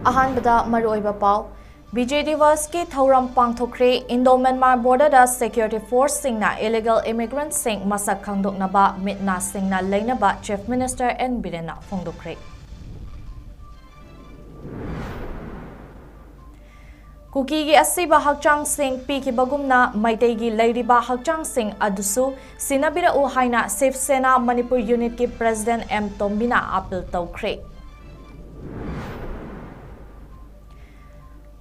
अहानबदा मरुओइबा पाव विजय दिवस की थौरम पांगथोखरे इंडो-म्यांमार बॉर्डर सिक्योरिटी फोर्स सिंगना इलीगल इमिग्रेंट सिंग मसक खंगदोकनबा मिटना सिंगना लेनबा चीफ मिनिस्टर एन बिरेना फोंदोखरे कुकी की असीबा हकचांग सिंग पीखिबगुमना मैतेगी लैरिबा हकचांग सिंग अदुसु सिनाबिरउ हाइना शिवसेना मणिपुर यूनिट की प्रेसिडेंट एम तोम्बिना अपील तौखरे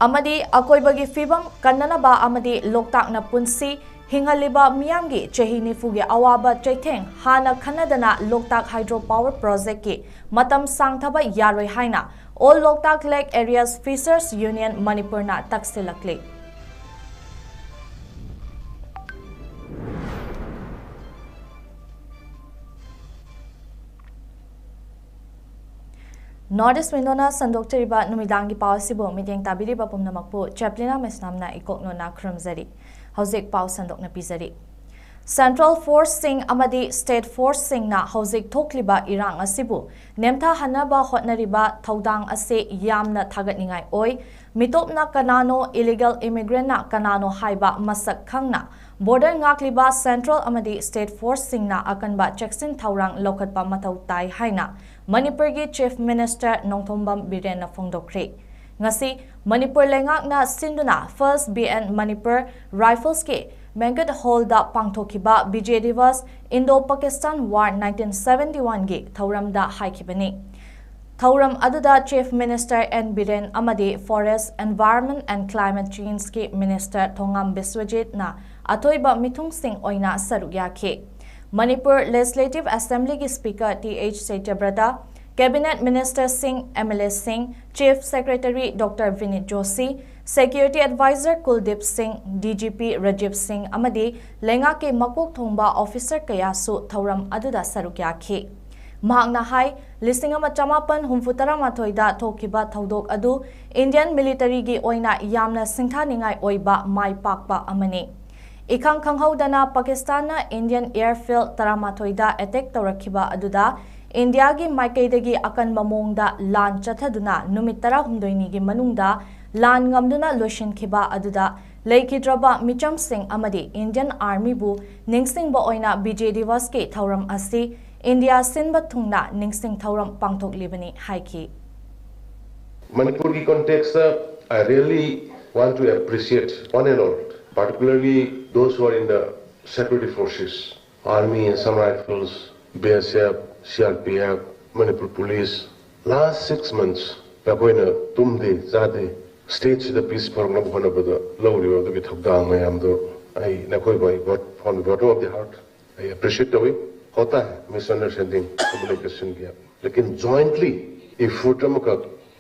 अमदी अकोइबगी फिबम कन्ननबा अमदी लोकताकना पुंसी हिंगलिबा मियामगी चही निफुगी अवाबा चैथेंग हाना खन्नदना लोकताक हाइड्रो पावर प्रोजेक्ट की मतम सांगथबा यारोय हाइना all Loktak lake areas fishers union मणिपुरना तक्सिलकले नॉर्थ ईस्ट विंडोना संदोक्चरिबा नुमिदांगी पावसिबो मिटेंग ताबिरिबा पुमनमकपु चैप्लिना मैस्नामना इकोकनोना खुरमजरी हौजिक पाव संदोकना पिजरी सेंट्रल फोर्स सिंग अमदी स्टेट फोर्स सिंगना हौजिक थोकलिबा इरांग असिबु नेमथा हनबा होटनरिबा थौदांग असे यामना थागतनिंगाई ओय मितोपना कनानो इलीगल इमिग्रेंटना कनानो हाइबा मसक खंगना बॉर्डर ngakliba सेंट्रल अमदी स्टेट फोर्स सिंगना अकनबा चेक्सिन थौरांग लौखटपा मथौ ताई हाइना मणिपुर की चीफ मिनिस्टर नोंथोंबम बिरेन फोंदोखरे ngasi मणिपुर लेंगाकना सिंदुना फर्स्ट बीएन मणिपुर राइफल्स के बैंकेट हॉल दा पांगथोखिबा विजय दिवस इंडो पाकिस्तान वार 1971 गे थौरमदा हाइखिबनी थौरम अदुदा चीफ मिनिस्टर एन बिरेन अमदी forest environment and climate change के मिनिस्टर थोंगाम बिस्वजित ना अथोइबा मिथुंग सिंह ओइना सरुक याखे मणिपुर लेजिस्लेटिव असेंबली की स्पीकर टी.एच. सेठब्रदा cabinet minister Singh MLA Singh chief secretary doctor Vineet Joshi security advisor Kuldeep Singh DGP Rajeev Singh अमदी लेंगा के मकोक थोंबा ऑफिसर कयासु थौरम अदुदा सरुक याखे महांगना हाई लिसिंग अमा चमापन हुमफुतरा माथोइदा थोकिबा थौदोक अदु इंडियन मिलिटरी की ओइना यामना सिंथानिंगाई ओइबा माई पाकपा अमने इखंग खंगहौदना पाकिस्तान इंडियन एयरफील्ड तरामाथोइदा अटैक तौरखिबा अदुदा इंडिया की माइकैदगी अकन ममोंगदा लान चथदुना नुमित 18 की मनुंगदा लान ngамदुना लोइसिनखिबा अदुदा लेखिद्रबा मिचम सिंह अमदी इंडियन आर्मी बु निंगसिंगबा ओइना विजय दिवस के थौरम असि इंडिया सिनबा थुंगना निंगसिंग थौरम पांगथोकलिबनी हाइकी मणिपुर की context I really want to appreciate one and all particularly those who are in the security forces, army and some rifles, BSF, CRPF, Manipur police. Last 6 months, pakoina tumde zade stage the peace program bana bada lawri wa the thakdang mayam do I nakoi boy got from the bottom of the heart I appreciate the way hota hai misunderstanding communication gap lekin jointly if futamaka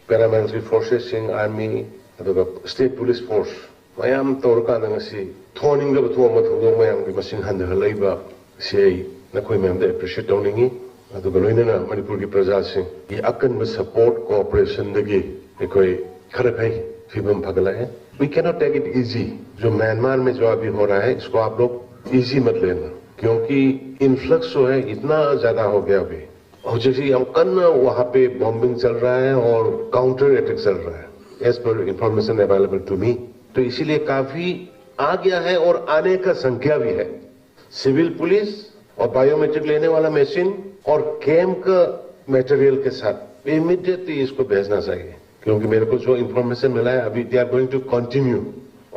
paramilitary forces sing army the state police force mayam tawrka ngasi thoning the thoma thodo mayam ki masing han da leiba sei nakoi mayam da appreciate tawningi adu galoina manipur ki praja sing yi akan ma support cooperation dagi ekoi kharakai fibam phagala hai we cannot take it easy jo myanmar mein jo abhi ho raha hai isko aap log easy mat lena kyunki influx jo hai itna zyada ho gaya abhi और जैसे हम करना वहाँ पे bombing चल रहा है और काउंटर अटैक चल रहा है as per information available to me तो इसीलिए काफी आ गया है और आने का संख्या भी है सिविल पुलिस और बायोमेट्रिक लेने वाला मशीन और कैम्प का मटेरियल के साथ इमीडिएटली इसको भेजना चाहिए क्योंकि मेरे को जो इंफॉर्मेशन मिला है अभी they are going to continue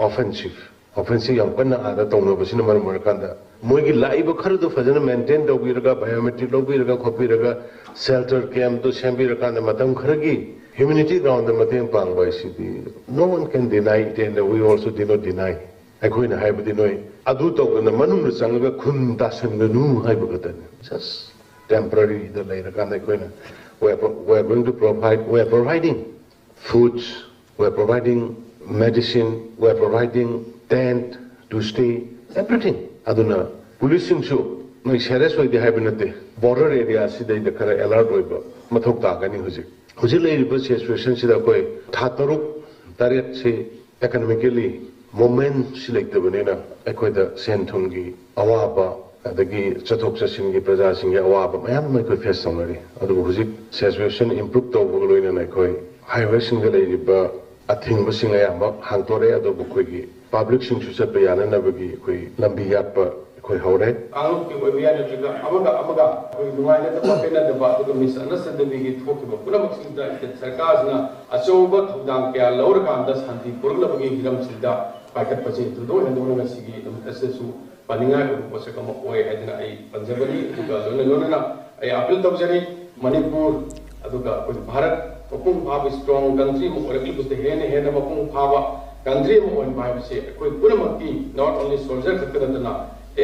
offensive हम कन्ना आदा तौनो बसिन मरम मरकांदा मोइगी लाइब खरदो फजन मेंटेन तौबिरगा बायोमेट्रिक लौबिरगा खोपिरगा शेल्टर कैम्प तो सेंबिरकांदा मतम खरगी humanity ground the mateng pangba city no one can deny it and we also did not deny akoina haibadi noi adu tawna manung changga khun tasanganu haibagatan just temporary the later kan akoina we are going to provide we are providing foods we are providing medicine we are providing tent to stay everything aduna policing show noi serious hoide haibinate border area sidai da kara alert hoiba mathok ta gani hujik hujil leiriba situation sida koi thataruk taret se economically moment select banena ekoi da senthum gi awaba adagi chathok chasin gi praja sing gi awaba mayam mai koi face samari adu hujik situation improve to boloina na koi हाईवेसिंग लेरिबा अथिंगबसिंग अयाम हांगतोरे अदो बुखोगी public सिंग चुचप याननबगी कोई लंबी याप कोई हौरे कानून की कोई बियान नजगा अमगा कोई नुआइने तो पकेना दबा तो मिस अंडरस्टैंडिंग की थोकी पुनम सिंदा सरकार ना अचौब थौदांग क्या लौर कांदा शांति पुरलबगी हिरम सिंदा पाकट पचे तो हेंदोन नसीगी एसएसउ पनिंगा को पसकम ओए हैदना आई पंजाबनी दुगा लोनना आई अपील तबजरी मणिपुर अदुगा कोई भारत मपुंग फाब स्ट्रॉन्ग कंट्री मो ओरकली बुस्ते हेन मपुंग फाब कंट्री मो ओन बाय से कोई पुनमकी नॉट ओनली सोल्जर खतरना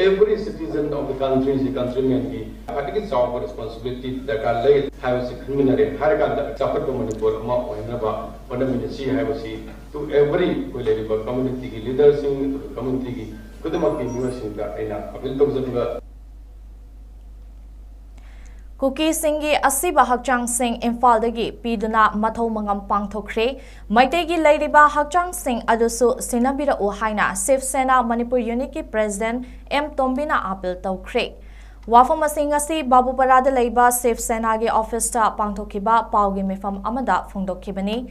every citizen of the country is a countryman ki particular job responsibility that are laid have a criminal har ka chapat ko manipur ma oina ba pandamini si have a to every community ki leaders in community ki kudama ki viewers in da aina apil to jaga ꯀꯨꯀꯤꯁꯤꯡꯒꯤ ꯑꯁꯤꯕ ꯍꯛꯆꯥꯡꯁꯤꯡ ꯏꯝꯐꯥꯜꯗꯒꯤ ꯄꯤꯗꯨꯅ ꯃꯊꯧ ꯃꯉꯝ ꯄꯥꯡꯊꯣꯛꯈ꯭ꯔꯦ ꯃꯩꯇꯩꯒꯤ ꯂꯩꯔꯤꯕ ꯍꯛꯆꯥꯡꯁꯤꯡ ꯑꯗꯨꯁꯨ ꯁꯤꯟꯅꯕꯤꯔꯛꯎ ꯍꯥꯏꯅ ꯁꯤꯕ ꯁꯦꯅꯥ Manipur ꯌꯨꯅꯤꯠꯀꯤ president M ꯇꯣꯝꯕꯤꯅ appeal ꯇꯧꯈ꯭ꯔꯦ ꯋꯥꯐꯝ ꯑꯁꯤ ꯉꯁꯤ ꯕꯥꯕꯨꯄꯥꯔꯥꯗ ꯂꯩꯕ ꯁꯤꯕ ꯁꯦꯅꯥꯒꯤ ꯑꯣꯐꯤꯁꯇ ꯄꯥꯡꯊꯣꯛꯈꯤꯕ ꯄꯥꯎꯒꯤ ꯃꯤꯐꯝ ꯑꯃꯗ ꯐꯣꯡꯗꯣꯛꯈꯤꯕꯅꯤ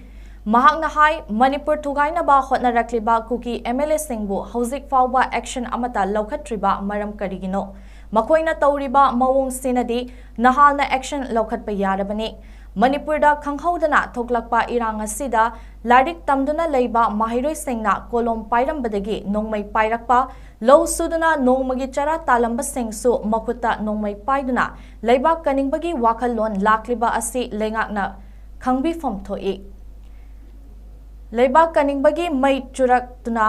ꯃꯍꯥꯛꯅ ꯍꯥꯏ ꯃꯅꯤꯄꯨꯔ ꯊꯨꯒꯥꯏꯅꯕ ꯍꯣꯠꯅꯔꯛꯂꯤꯕ ꯀꯨꯀꯤ MLAꯁꯤꯡꯕꯨ ꯍꯧꯖꯤꯛ ꯐꯥꯎꯕ ꯑꯦꯛꯁꯟ ꯑꯃꯠꯇ ꯂꯧꯈꯠꯇ꯭ꯔꯤꯕ ꯃꯔꯝ ꯀꯔꯤꯒꯤꯅꯣ ꯃꯈꯣꯏꯅ ꯇꯧꯔꯤꯕ ꯃꯑꯣꯡꯁꯤꯅꯗꯤ ꯅꯍꯥꯜꯅ ꯑꯦꯛꯁꯟ ꯂꯧꯈꯠꯄ ꯌꯥꯔꯕꯅꯤ ꯃꯅꯤꯄꯨꯔꯗ ꯈꯪꯍꯧꯗꯅ ꯊꯣꯛꯂꯛꯄ ꯏꯔꯥꯡ ꯑꯁꯤꯗ ꯂꯥꯏꯔꯤꯛ ꯇꯝꯗꯨꯅ ꯂꯩꯕ ꯃꯍꯩꯔꯣꯏꯁꯤꯡꯅ ꯀꯣꯂꯣꯝ ꯄꯥꯏꯔꯝꯕꯗꯒꯤ ꯅꯣꯡꯃꯩ ꯄꯥꯏꯔꯛꯄ ꯂꯧ ꯁꯨꯗꯨꯅ ꯅꯣꯡꯃꯒꯤ ꯆꯔꯥ ꯇꯥꯜꯂꯝꯕꯁꯤꯡꯁꯨ ꯃꯈꯨꯠꯇ ꯅꯣꯡꯃꯩ ꯄꯥꯏꯗꯨꯅ ꯂꯩꯕꯥꯛ ꯀꯟꯅꯤꯡꯕꯒꯤ ꯋꯥꯈꯜꯂꯣꯟ ꯂꯥꯛꯂꯤꯕ ꯑꯁꯤ ꯂꯩꯉꯥꯛꯅ ꯈꯪꯕꯤꯐꯝ ꯊꯣꯛꯏ ꯂꯩꯕꯥꯛ ꯀꯟꯅꯤꯡꯕꯒꯤ ꯃꯩ ꯆꯨꯔꯛꯇꯨꯅ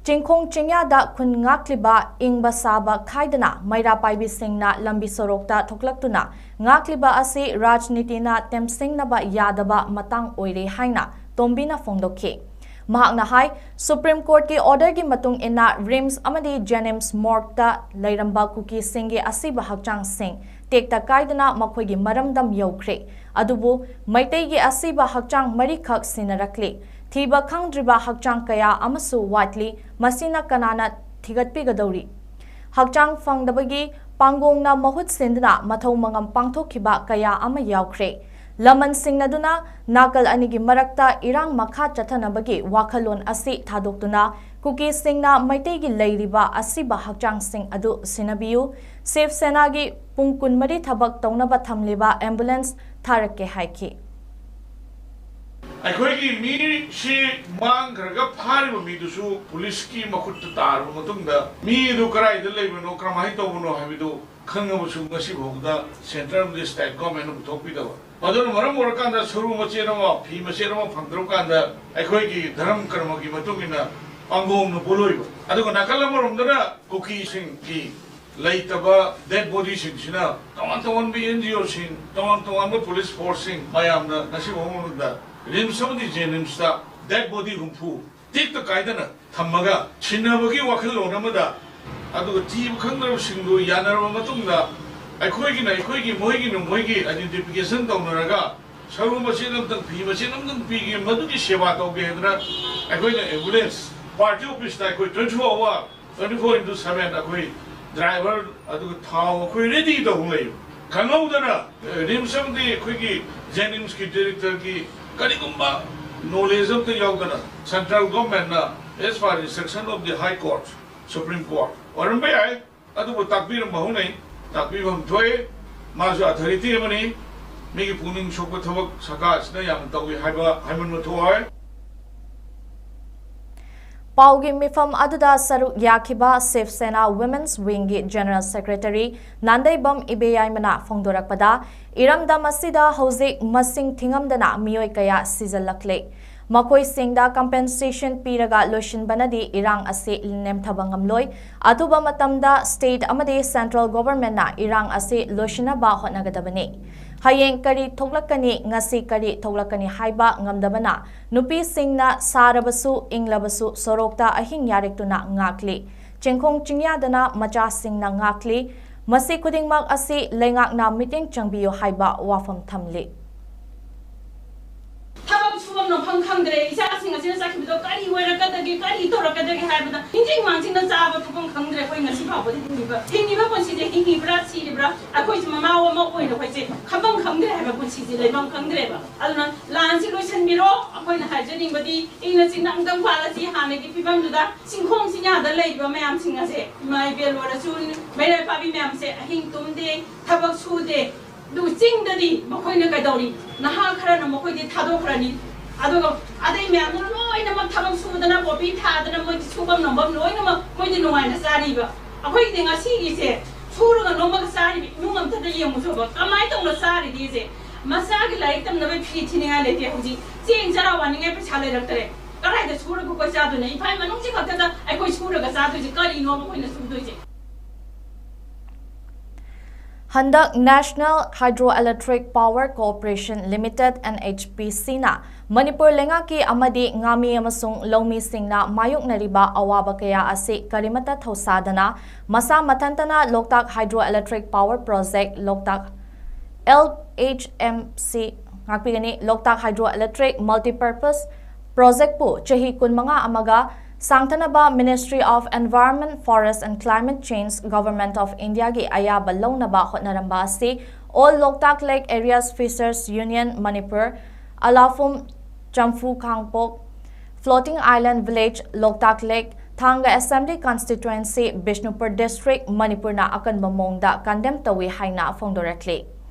ꯆꯤꯡꯈꯣꯡ ꯆꯤꯡꯌꯥꯗ ꯈꯨꯟ ꯉꯥꯛꯂꯤꯕ ꯏꯪꯕ ꯁꯥꯕ ꯈꯥꯏꯗꯅ ꯃꯩꯔꯥ ꯄꯥꯏꯕꯤꯁꯤꯡꯅ ꯂꯝꯕꯤ ꯁꯣꯔꯣꯛꯇ ꯊꯣꯛꯂꯛꯇꯨꯅ ꯉꯥꯛꯂꯤꯕ ꯑꯁꯤ ꯔꯥꯖꯅꯤꯇꯤꯅ ꯇꯦꯝꯁꯤꯡꯅꯕ ꯌꯥꯗꯕ ꯃꯇꯥꯡ ꯑꯣꯏꯔꯦ ꯍꯥꯏꯅ ꯇꯣꯝꯕꯤꯅ ꯐꯣꯡꯗꯣꯛꯈꯤ ꯃꯍꯥꯛꯅ ꯍꯥꯏ ꯁꯨꯄ꯭ꯔꯤꯝ ꯀꯣꯔꯠꯀꯤ ꯑꯣꯔꯗꯔꯒꯤ ꯃꯇꯨꯡ ꯏꯟꯅ ꯔꯤꯝꯁ ꯑꯃꯗꯤ ꯖꯦꯅꯤꯝꯁ ꯃꯣꯔꯒꯇ ꯂꯩꯔꯝꯕ ꯀꯨꯀꯤꯁꯤꯡꯒꯤ ꯑꯁꯤꯕ ꯍꯛꯆꯥꯡꯁꯤꯡ ꯇꯦꯛꯇ ꯀꯥꯏꯗꯅ ꯃꯈꯣꯏꯒꯤ ꯃꯔꯝꯗꯝ ꯌꯧꯈ꯭ꯔꯦ ꯑꯗꯨꯕꯨ ꯃꯩꯇꯩꯒꯤ ꯑꯁꯤꯕ ꯍꯛꯆꯥꯡ ꯃꯔꯤꯈꯛ ꯁꯤꯟꯅꯔꯛꯂꯤ ꯊꯤꯕ ꯈꯪꯗ꯭ꯔꯤꯕ ꯍꯛꯆꯥꯡ ꯀꯌꯥ ꯑꯃꯁꯨ ꯋꯥꯠꯂꯤ ꯃꯁꯤꯅ ꯀꯅꯥꯅ ꯊꯤꯒꯠꯄꯤꯒꯗꯧꯔꯤ ꯍꯛꯆꯥꯡ ꯐꯪꯗꯕꯒꯤ ꯄꯥꯡꯒꯣꯡꯅ ꯃꯍꯨꯠ ꯁꯤꯟꯗꯨꯅ ꯃꯊꯧ ꯃꯉꯝ ꯄꯥꯡꯊꯣꯛꯈꯤꯕ ꯀꯌꯥ ꯑꯃ ꯌꯥꯎꯈ꯭ꯔꯦ ꯂꯃꯟ ꯁꯤꯡꯅꯗꯨꯅ ꯅꯥꯀꯜ ꯑꯅꯤꯒꯤ ꯃꯔꯛꯇ ꯏꯔꯥꯡ ꯃꯈꯥ ꯆꯠꯊꯅꯕꯒꯤ ꯋꯥꯈꯜꯂꯣꯟ ꯑꯁꯤ ꯊꯥꯗꯣꯛꯇꯨꯅ ꯀꯨꯀꯤꯁꯤꯡꯅ ꯃꯩꯇꯩꯒꯤ ꯂꯩꯔꯤꯕ ꯑꯁꯤꯕ ꯍꯛꯆꯥꯡꯁꯤꯡ ꯑꯗꯨ ꯁꯤꯟꯅꯕꯤꯌꯨ ꯁꯤꯕ ꯁꯦꯅꯥꯒꯤ ꯄꯨꯡ 24 ꯊꯕꯛ ꯇꯧꯅꯕ ꯊꯝꯂꯤꯕ ꯑꯦꯝꯕꯨꯂꯦꯟꯁ ꯊꯥꯔꯛꯀꯦ ꯍꯥꯏꯈꯤ ꯑꯩꯈꯣꯏꯒꯤ ꯃꯤꯁꯤ ꯃꯥꯡꯈ꯭ꯔꯒ ꯐꯥꯔꯤꯕ ꯃꯤꯗꯨꯁꯨ ꯄꯨꯂꯤꯁꯀꯤ ꯃꯈꯨꯠꯇ ꯇꯥꯔꯕ ꯃꯇꯨꯡꯗ ꯃꯤꯗꯨ ꯀꯔꯥꯏꯗ ꯂꯩꯕꯅꯣ ꯀꯔꯝꯍꯥꯏꯅ ꯇꯧꯕꯅꯣ ꯍꯥꯏꯕꯗꯨ ꯈꯪꯉꯕꯁꯨ ꯉꯁꯤꯐꯥꯎꯕꯗ ꯁꯦꯟꯇ꯭ꯔꯦꯜ ꯑꯃꯗꯤ ꯁ꯭ꯇꯦꯠ ꯒꯣꯔꯃꯦꯟꯅ ꯄꯨꯊꯣꯛꯄꯤꯗꯕ ꯃꯗꯨꯅ ꯃꯔꯝ ꯑꯣꯏꯔꯀꯥꯟꯗ ꯁꯔꯨ ꯃꯆꯦꯠ ꯑꯃ ꯐꯤ ꯃꯆꯦꯠ ꯑꯃ ꯐꯪꯗ꯭ꯔꯀꯥꯟꯗ ꯑꯩꯈꯣꯏꯒꯤ ꯙꯔꯝ ꯀꯔꯃꯒꯤ ꯃꯇꯨꯡ ꯏꯟꯅ ꯄꯥꯡꯒꯣꯡꯅ ꯄꯣꯂꯣꯏꯕ ꯑꯗꯨꯒ ꯅꯥꯀꯜ ꯑꯃꯔꯣꯝꯗꯅ ꯀꯨꯀꯤꯁꯤꯡꯒꯤ ꯂꯩꯇꯕ ꯗꯦꯗ ꯕꯣꯗꯤꯁꯤꯡꯁꯤꯅ ꯇꯣꯉꯥꯟ ꯇꯣꯉꯥꯟꯕ NGOꯁꯤꯡ ꯇꯣꯉꯥꯟ ꯇꯣꯉꯥꯟꯕ ꯄꯨꯂꯤꯁ ꯐꯣꯔꯁꯁꯤꯡ ꯃꯌꯥꯝꯅ ꯉꯁꯤꯐꯥꯎꯕ ꯃꯅꯨꯡꯗ ꯔꯤꯝꯁ ꯑꯃꯗꯤ ꯖꯦꯅꯤꯝꯁꯇ ꯗꯦꯗ ꯕꯣꯗꯤ 60 ꯇꯦꯛꯇ ꯀꯥꯏꯗꯅ ꯊꯝꯃꯒ ꯁꯤꯟꯅꯕꯒꯤ ꯋꯥꯈꯜꯂꯣꯟ ꯑꯃꯗ ꯑꯗꯨꯒ ꯊꯤꯕ ꯈꯪꯗ꯭ꯔꯕꯁꯤꯡꯗꯨ ꯌꯥꯅꯔꯕ ꯃꯇꯨꯡꯗ ꯑꯩꯈꯣꯏꯒꯤꯅ ꯑꯩꯈꯣꯏꯒꯤ ꯃꯣꯏꯒꯤꯅ ꯃꯣꯏꯒꯤ ꯑꯥꯏꯗꯦꯟꯇꯤꯐꯤꯀꯦꯁꯟ ꯇꯧꯅꯔꯒ ꯁꯔꯨ ꯃꯆꯦꯠ ꯑꯃꯇꯪ ꯐꯤ ꯃꯆꯦꯠ ꯑꯃꯇꯪ ꯄꯤꯒꯦ ꯃꯗꯨꯒꯤ ꯁꯦꯕꯥ ꯇꯧꯒꯦ ꯍꯥꯏꯗꯅ ꯑꯩꯈꯣꯏꯅ ꯑꯦꯝꯕꯨꯂꯦꯟꯁ ꯄꯥꯔꯇꯤ ꯑꯣꯐꯤꯁꯇ ꯑꯩꯈꯣꯏ 24 hour 24/7 ꯑꯩꯈꯣꯏ ꯗ꯭ꯔꯥꯏꯚꯔ ꯑꯗꯨꯒ ꯊꯥꯎ ꯑꯩꯈꯣꯏ ꯔꯦꯗꯤ ꯇꯧꯕ ꯂꯩꯕ ꯈꯪꯍꯧꯗꯅ ꯔꯤꯝꯁ ꯑꯃꯗꯤ ꯑꯩꯈꯣꯏꯒꯤ ꯖꯦꯅꯤꯝꯁꯀꯤ ꯗꯤꯔꯦꯛꯇꯔꯒꯤ ꯀꯔꯤꯒꯨꯝꯕ knowledge of the Yogana, central government, as far as section of the High Court, Supreme Court. Or in Bay, Adu Takbir Mahone, Takbir Toy, Mazu authority money, make a puning Shokotovak, Sakas, Nayam, Tawi Hyman Matoy. ꯄꯥꯎꯒꯤ ꯃꯤꯐꯝ ꯑꯗꯨꯗ ꯁꯔꯨꯛ ꯌꯥꯈꯤꯕ ꯁꯤꯕ ꯁꯦꯅꯥ women's ꯋꯤꯡꯒꯤ general secretary Nandeibam ꯏꯕꯦꯌꯥꯏꯃꯅ ꯐꯣꯡꯗꯣꯔꯛꯄꯗ ꯏꯔꯝꯗꯝ ꯑꯁꯤꯗ ꯍꯧꯖꯤꯛ ꯃꯁꯤꯡ ꯊꯤꯉꯝꯗꯅ ꯃꯤꯑꯣꯏ ꯀꯌꯥ ꯁꯤꯖꯜꯂꯛꯂꯦ ꯃꯈꯣꯏꯁꯤꯡꯗ ꯀꯝꯄꯦꯟꯁꯦꯁꯟ ꯄꯤꯔꯒ ꯂꯣꯏꯁꯤꯟꯕꯅꯗꯤ ꯏꯔꯥꯡ ꯑꯁꯤ ꯅꯦꯝꯊꯕ ꯉꯝꯂꯣꯏ ꯑꯊꯨꯕ ꯃꯇꯝꯗ ꯁ꯭ꯇꯦꯠ ꯑꯃꯗꯤ ꯁꯦꯟꯇ꯭ꯔꯦꯜ ꯒꯣꯚꯔꯟꯃꯦꯟꯠꯅ ꯏꯔꯥꯡ ꯑꯁꯤ ꯂꯣꯏꯁꯤꯟꯅꯕ ꯍꯣꯠꯅꯒꯗꯕꯅꯤ ꯍꯌꯦꯡ ꯀꯔꯤ ꯊꯣꯛꯂꯛꯀꯅꯤ ꯉꯁꯤ ꯀꯔꯤ ꯊꯣꯛꯂꯛꯀꯅꯤ ꯍꯥꯏꯕ ꯉꯝꯗꯕꯅ ꯅꯨꯄꯤꯁꯤꯡꯅ ꯁꯥꯔꯕꯁꯨ ꯏꯪꯂꯕꯁꯨ ꯁꯣꯔꯣꯛꯇ ꯑꯍꯤꯡ ꯌꯥꯔꯦꯛꯇꯨꯅ ꯉꯥꯛꯂꯤ ꯆꯤꯡꯈꯣꯡ ꯆꯤꯡꯌꯥꯗꯅ ꯃꯆꯥꯁꯤꯡꯅ ꯉꯥꯛꯂꯤ ꯃꯁꯤ ꯈꯨꯗꯤꯡꯃꯛ ꯑꯁꯤ ꯂꯩꯉꯥꯛꯅ ꯃꯤꯠꯌꯦꯡ ꯆꯪꯕꯤꯌꯨ ꯍꯥꯏꯕ ꯋꯥꯐꯝ ꯊꯝꯂꯤ ꯊꯕꯛ ꯁꯨꯕ नफम खंगरे इसासिंग असिना साखिबदो करी वरकदगे करी तोरकदगे हायबदा हिंजिंग मांसिंगना चाबा थुपम खंगरे कोइ ngasi फाबदि हिंगिबा पनसिजे हिंगिब्रा सिरिब्रा अखोइ ममा वमा ओइनो खोइसे खबम खंगरे हाबा पनसिजे लेबम खंगरेबा अदुना लानसि लोइसनबिरो अखोइना हाइजनिंबदि इना चिंनांगदम फालासि हानेगि फिबमदुदा सिंखोंग सिन्यादा लेइबा मयाम सिंगासे माइ बेलवरसु मेरे पाबि मयामसे अहिंग तुमदे थबक सुदे दु चिंगददि मखोइना कैदौरि नहा खरना मखोइदि थादोखरनि अदुगा अदै मयामना लोइनमक थबक सुदना पोपि थादना मोइ सुबम नंबम लोइनमक मोइदि नुगाइना सारिबा अखोइदि ngasiगिसे सुरुगा नोमक सारिबि नुंगमथदा येमुसोबा कमाइ तौना सारिदिसे मसागी लाइक तमनबे फी थिनिङा लेते हुजि चेंग जरा वानिङै पैसा लेरक्तरे कराइदा सुरुगा कोइ चादुने इफाइ मनुङसि खक्तदा अखोइ सुरुगा चादुजि करिनो मखोइना सुदुइसे Handak National Hydroelectric Power Corporation Limited NHPC na Manipur lengaki amadi ngami amasung lomi singna mayuk nariba awaba kaya ase karimata thausadana masa mathantana Loktak Hydroelectric Power Project Loktak LHMC ngakpigani Loktak Hydroelectric Multipurpose Project pu chahi kunmanga amaga Sangtanaba Ministry of Environment, Forest and Climate Change Government of India gi ayaba lawnaba hotnaramba ase all Loktak Lake Areas Fishers Union Manipur Alafum Chamfu Khangpok Floating Island Village Loktak Lake Thanga Assembly Constituency Bishnupur District Manipur na akan bamongda condemn tawi haina phongdorakli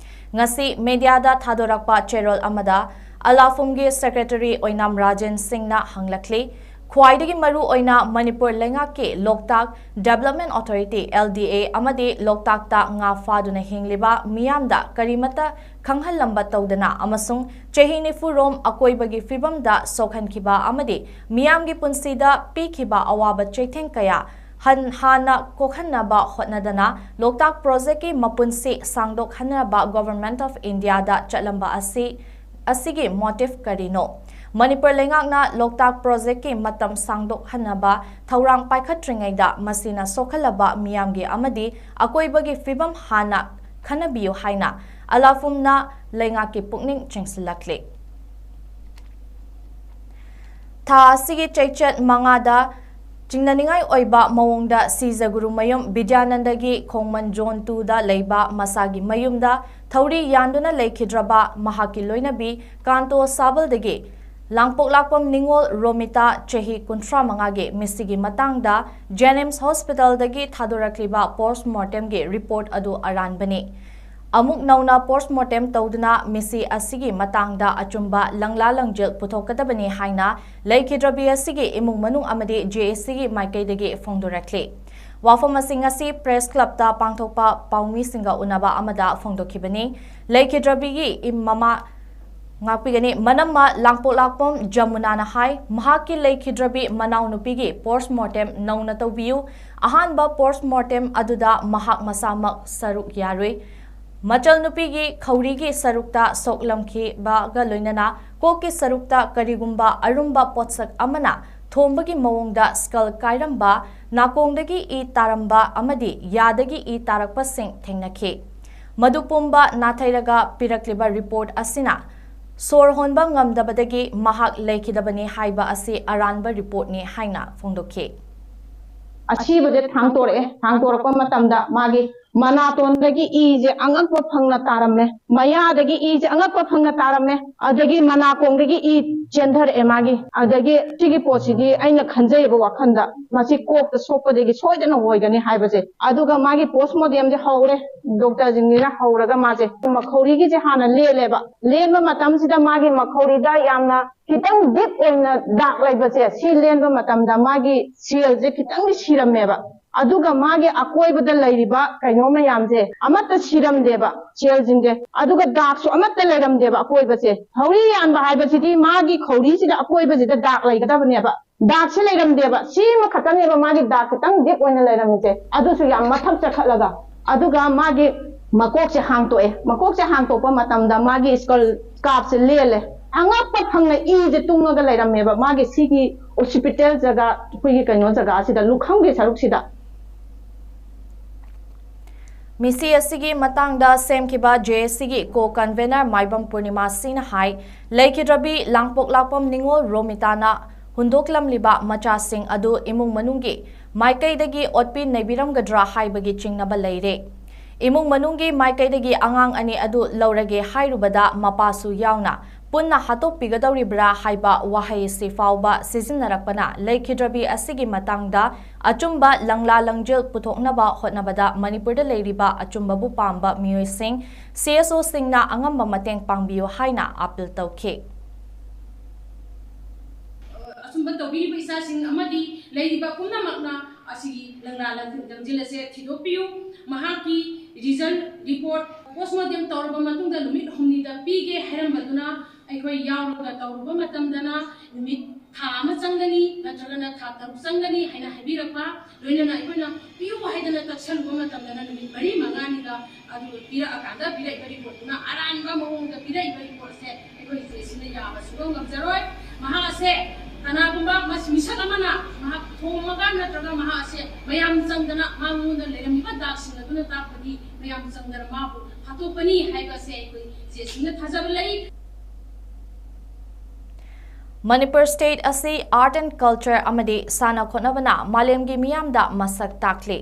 ngasi media da thadorakpa cherol amada Alafum gi Secretary Oinam Rajan Singh na hanglakli Khwaidagi maru oina Manipur lengaki Loktak Development Authority LDA amadi Loktak ta nga faduna hingliba miyamda karimata khanghalamba tawdana amasung chehini furom akoibagi fibamda sokhankiba amadi miyamgi punsida pikhiba awaba chetheng kaya hana kokhanaba hotnadana Loktak project ki mapunsi sangdok hanaba Government of India da chalamba asigi motive karino Manipur lengakna Loktak project ki matam sangdok hanaba thaurang paikhatringaida masina sokhalaba miyamgi amadi akoibagi fibam hana khanabiyo haina alafumna lengaki pukning chengsilakli tha asigi chaichat mangada Chingnaningai oiba mawongda Sizaguru mayum Bidyanandagi Khongman Zone 2 da leiba masagi mayumda thauri yanduna leikhidraba mahaki loinabi Kanto Sabaldagi Langpok Lakpam Ningol Romita Chehi Kuntra Mangage Misigi Matangda Jenims Hospital dagi Thadorakliba Postmortem ge report adu aran bani Amuk nauna postmortem tawduna misi asigi matangda achumba langla langjel puthokadabani haina leikidrabi asigi imung manung amadi JAC gi maikaidagi phongdorakli Wafam asingasi press club ta pangthokpa paumi singa unaba amada phongdokhibani leikidrabi gi imama ngapigani manamma langpok lakpom jamuna na hai mahaki leikidrabi manaw nupigi postmortem nauna tawbiu ahanba postmortem aduda mahak masamak saruk yarui Machal nupigi khaurigi sarukta soklamki baga loinana koki sarukta karigumba arumba potsak amana thombagi mawongda skull kairamba nakongdagi I taramba amadi yadagi I tarakpa sing thengnakhi madupumba nathairaga pirakliba report asina sor honba ngamdabadagi mahak leikidabani haiba asi aranba report ni haina phongdokhi Achibade thangtorpa matamda magi Manatondagi ije angakpa phangna taramne mayadagi ije angakpa phangna taramne adagi manakongdagi I chendhar emagi adagi tigi posigi aina khanjaiba wakhanda masi kokta sokpadagi soidana hoigani haibase aduga magi postmortem je haure doctor jingira hauraga mase makhorigi je hana leleba lenba matamsida magi makhorida yamna kitang deep oina dark laibase si lenba matamda magi seal je kitang sirameba aduga magi akoibada lairiba kainoma yamje amata siramdeba cheljinge aduga dark so amata lairamdeba akoibase hauri yanba haibasidi magi khori sida akoibasida dark laigadabneba dark se lairamdeba sima khataneba magi dark kitang deep oina lairamje adusu yam mathap chakhalaga aduga magi makok se hangtopa matamda magi skull cap se lele angappa phangna ije tungaga lairameba magi sigi hospital jaga kuigi kaino jaga sida lukham ge saruk sida ꯃꯤꯁꯤ ꯑꯁꯤꯒꯤ ꯃꯇꯥꯡꯗ ꯁꯦꯝꯈꯤꯕ ꯖꯦꯑꯦꯁꯤꯒꯤ ꯀꯣ-ꯀꯟꯚꯦꯅꯔ ꯃꯥꯏꯕꯝ ꯄꯨꯔꯅꯤꯃꯥ ꯁꯤꯡꯅ ꯍꯥꯏ ꯂꯩꯈꯤꯗ꯭ꯔꯕꯤ ꯂꯥꯡꯄꯣꯛ-ꯂꯥꯛꯄꯝ ꯅꯤꯡꯉꯣꯜ ꯔꯣꯃꯤꯇꯥꯅ ꯍꯨꯟꯗꯣꯛꯂꯝꯂꯤꯕ ꯃꯆꯥꯁꯤꯡ ꯑꯗꯨ ꯏꯃꯨꯡ ꯃꯅꯨꯡꯒꯤ ꯃꯥꯏꯀꯩꯗꯒꯤ ꯑꯣꯠꯄꯤ ꯅꯩꯕꯤꯔꯝꯒꯗ꯭ꯔꯥ ꯍꯥꯏꯕꯒꯤ ꯆꯤꯡꯅꯕ ꯂꯩꯔꯦ꯫ ꯏꯃꯨꯡ ꯃꯅꯨꯡꯒꯤ ꯃꯥꯏꯀꯩꯗꯒꯤ ꯑꯉꯥꯡ ꯑꯅꯤ ꯑꯗꯨ ꯂꯧꯔꯒꯦ ꯍꯥꯏꯔꯨꯕꯗ ꯃꯄꯥꯁꯨ ꯌꯥꯎꯅ ꯄꯨꯟꯅ ꯍꯥꯠꯇꯣꯛꯄꯤꯒꯗꯧꯔꯤꯕ꯭ꯔꯥ ꯍꯥꯏꯕ ꯋꯥꯍꯩ ꯑꯁꯤ ꯐꯥꯎꯕ ꯁꯤꯖꯤꯟꯅꯔꯛꯄꯅ ꯂꯩꯈꯤꯗ꯭ꯔꯕꯤ ꯑꯁꯤꯒꯤ ꯃꯇꯥꯡꯗ ꯑꯆꯨꯝꯕ ꯂꯪꯂꯥ ꯂꯪꯖꯤꯜ ꯄꯨꯊꯣꯛꯅꯕ ꯍꯣꯠꯅꯕꯗ ꯃꯅꯤꯄꯨꯔꯗ ꯂꯩꯔꯤꯕ ꯑꯆꯨꯝꯕꯕꯨ ꯄꯥꯝꯕ ꯃꯤꯑꯣꯏꯁꯤꯡ CSOꯁꯤꯡꯅ ꯑꯉꯝꯕ ꯃꯇꯦꯡ ꯄꯥꯡꯕꯤꯌꯨ ꯍꯥꯏꯅ ꯑꯄꯤꯜ ꯇꯧꯈꯤ꯫ ꯑꯆꯨꯝꯕ ꯇꯧꯕꯤꯔꯤꯕ ꯏꯆꯥꯁꯤꯡ ꯑꯃꯗꯤ ꯂꯩꯔꯤꯕ ꯄꯨꯝꯅꯃꯛꯅ ꯑꯁꯤꯒꯤ ꯂꯪꯂꯥ ꯂꯪꯖꯤꯜ ꯑꯁꯤ ꯊꯤꯗꯣꯛꯄꯤꯌꯨ꯫ ꯃꯍꯥꯛꯀꯤ ꯔꯤꯖꯜ ꯔꯤꯄꯣꯔꯠ ꯄꯣꯁꯃꯣꯔꯇꯦꯝ ꯇꯧꯔꯕ ꯃꯇꯨꯡꯗ ꯅꯨꯃꯤꯠ 6ꯅꯤꯗ ꯄꯤꯒꯦ ꯍꯥꯏꯔꯝꯕꯗꯨꯅ ꯑꯩꯈꯣꯏ ꯌꯥꯎꯔꯒ ꯇꯧꯔꯨꯕ ꯃꯇꯝꯗꯅ ꯅꯨꯃꯤꯠ ꯊꯥ ꯑꯃ ꯆꯪꯒꯅꯤ ꯅꯠꯇ꯭ꯔꯒꯅ ꯊꯥ 3 ꯆꯪꯒꯅꯤ ꯍꯥꯏꯅ ꯍꯥꯏꯕꯤꯔꯛꯄ ꯂꯣꯏꯅꯅ ꯑꯩꯈꯣꯏꯅ ꯄꯤꯌꯨ ꯍꯥꯏꯗꯅ ꯇꯛꯁꯜꯂꯨꯕ ꯃꯇꯝꯗꯅ ꯅꯨꯃꯤꯠ 4-5ꯅꯤꯗ ꯑꯗꯨ ꯄꯤꯔꯛꯑꯀꯥꯟꯗ ꯄꯤꯔꯛꯏꯕ ꯔꯤꯄꯣꯔꯠꯇꯨꯅ ꯑꯔꯥꯟꯕ ꯃꯑꯣꯡꯗ ꯄꯤꯔꯛꯏꯕ ꯔꯤꯄꯣꯔꯠꯁꯦ ꯑꯩꯈꯣꯏ ꯆꯦꯁꯤꯅ ꯌꯥꯕ ꯁꯨꯡꯉꯝ ꯉꯝꯖꯔꯣꯏ꯫ ꯃꯍꯥꯛ ꯑꯁꯦ ꯀꯅꯥꯒꯨꯝꯕ ꯃꯤꯁꯛ ꯑꯃꯅ ꯃꯍꯥꯛ ꯊꯣꯝꯃꯒ ꯅꯠꯇ꯭ꯔꯒ ꯃꯍꯥꯛ ꯑꯁꯦ ꯃꯌꯥꯝ ꯆꯪꯗꯅ ꯃꯉꯣꯟꯗ ꯂꯩꯔꯝꯃꯤꯕ ꯗꯥꯛꯁꯤꯡ ꯑꯗꯨꯅ ꯇꯥꯛꯄꯗꯤ ꯃꯌꯥꯝ ꯆꯪꯗꯅ ꯃꯥꯕꯨ ꯍꯥꯠꯇꯣꯛꯄꯅꯤ ꯍꯥꯏꯕꯁꯦ ꯑꯩꯈꯣꯏ ꯆꯦꯁꯤꯡꯅ ꯊꯥꯖꯕ ꯂꯩ꯫ ꯃꯅꯤꯄꯨꯔ ꯁ꯭ꯇꯦꯠ ꯑꯁꯤ ꯑꯥꯔꯠ ꯑꯦꯟड ꯀꯜꯆꯔ ꯑꯃꯗꯤ ꯁꯥꯟꯅ ꯈꯣꯠꯅꯕꯅ ꯃꯥꯂꯦꯝꯒꯤ ꯃꯤꯌꯥꯝꯗ ꯃꯁꯛ ꯇꯥꯛꯂꯤ꯫